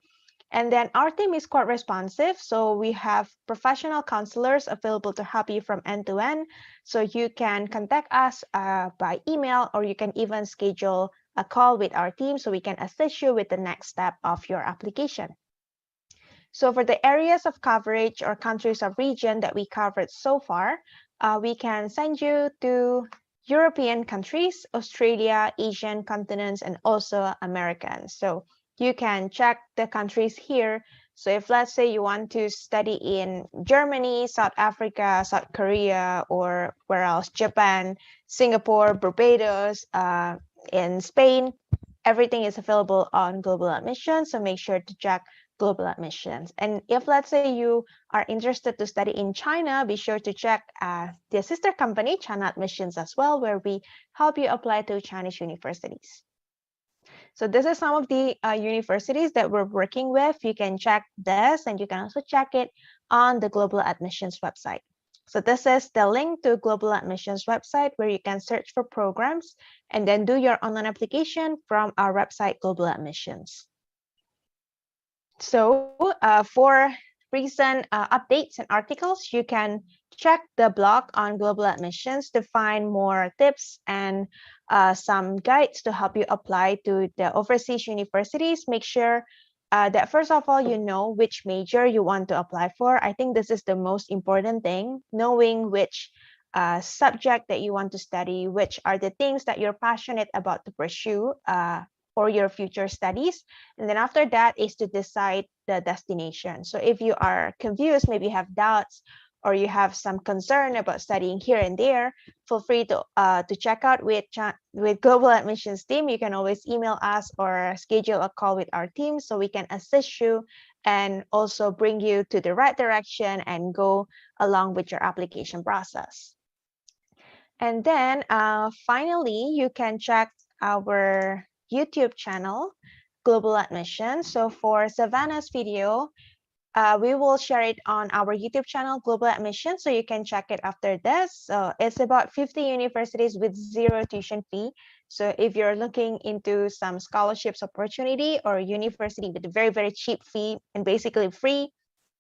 And then our team is quite responsive. So we have professional counselors available to help you from end to end. So you can contact us by email, or you can even schedule a call with our team so we can assist you with the next step of your application. So for the areas of coverage or countries of region that we covered so far, we can send you to European countries, Australia, Asian continents, and also Americans. So you can check the countries here. So if, let's say, you want to study in Germany, South Africa, South Korea, or where else, Japan, Singapore, Barbados, in Spain, everything is available on global admission. So make sure to check global admissions. And if, let's say, you are interested to study in China, be sure to check the sister company, China Admissions, as well, where we help you apply to Chinese universities. So this is some of the universities that we're working with. You can check this, and you can also check it on the global admissions website. So this is the link to global admissions website, where you can search for programs and then do your online application from our website, global admissions. So for recent updates and articles, you can check the blog on global admissions to find more tips and some guides to help you apply to the overseas universities. Make sure that first of all, you know which major you want to apply for. I think this is the most important thing, knowing which subject that you want to study, which are the things that you're passionate about to pursue for your future studies. And then after that is to decide the destination. So if you are confused, maybe you have doubts, or you have some concern about studying here and there, feel free to check out with global admissions team. You can always email us or schedule a call with our team so we can assist you and also bring you to the right direction and go along with your application process. And then finally, you can check our YouTube channel, Global Admission. So for Savannah's video, we will share it on our YouTube channel, Global Admission, so you can check it after this. So it's about 50 universities with zero tuition fee. So if you're looking into some scholarships opportunity or university with a very, very cheap fee and basically free,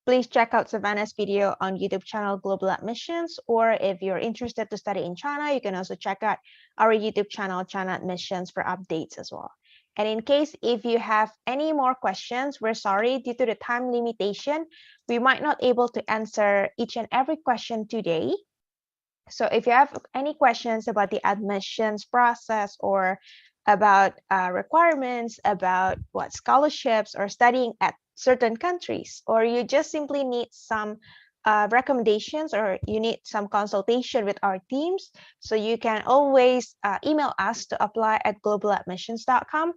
please check out Savannah's video on YouTube channel Global Admissions. Or if you're interested to study in China, you can also check out our YouTube channel, China Admissions, for updates as well. And in case if you have any more questions, we're sorry, due to the time limitation, we might not able to answer each and every question today. So if you have any questions about the admissions process or about requirements, about what scholarships or studying at certain countries, or you just simply need some recommendations or you need some consultation with our teams, so you can always email us to apply@globaladmissions.com,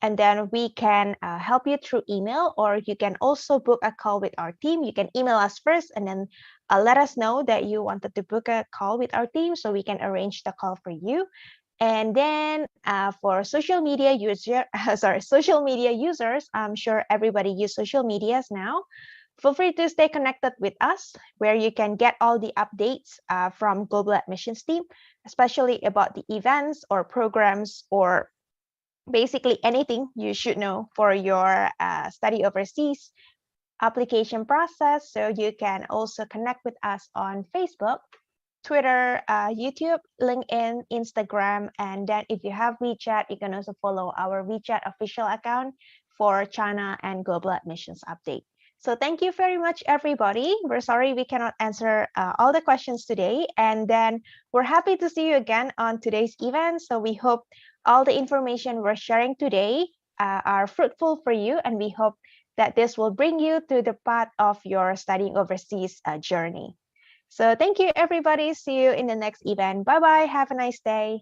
and then we can help you through email, or you can also book a call with our team. You can email us first and then let us know that you wanted to book a call with our team so we can arrange the call for you. And then for social media social media users, I'm sure everybody uses social medias now. Feel free to stay connected with us, where you can get all the updates from Global Admissions team, especially about the events or programs or basically anything you should know for your study overseas application process. So you can also connect with us on Facebook, Twitter, YouTube, LinkedIn, Instagram, and then if you have WeChat, you can also follow our WeChat official account for China and global admissions update. So thank you very much, everybody. We're sorry we cannot answer all the questions today, and then we're happy to see you again on today's event. So we hope all the information we're sharing today are fruitful for you, and we hope that this will bring you to the path of your studying overseas journey. So thank you, everybody. See you in the next event. Bye-bye. Have a nice day.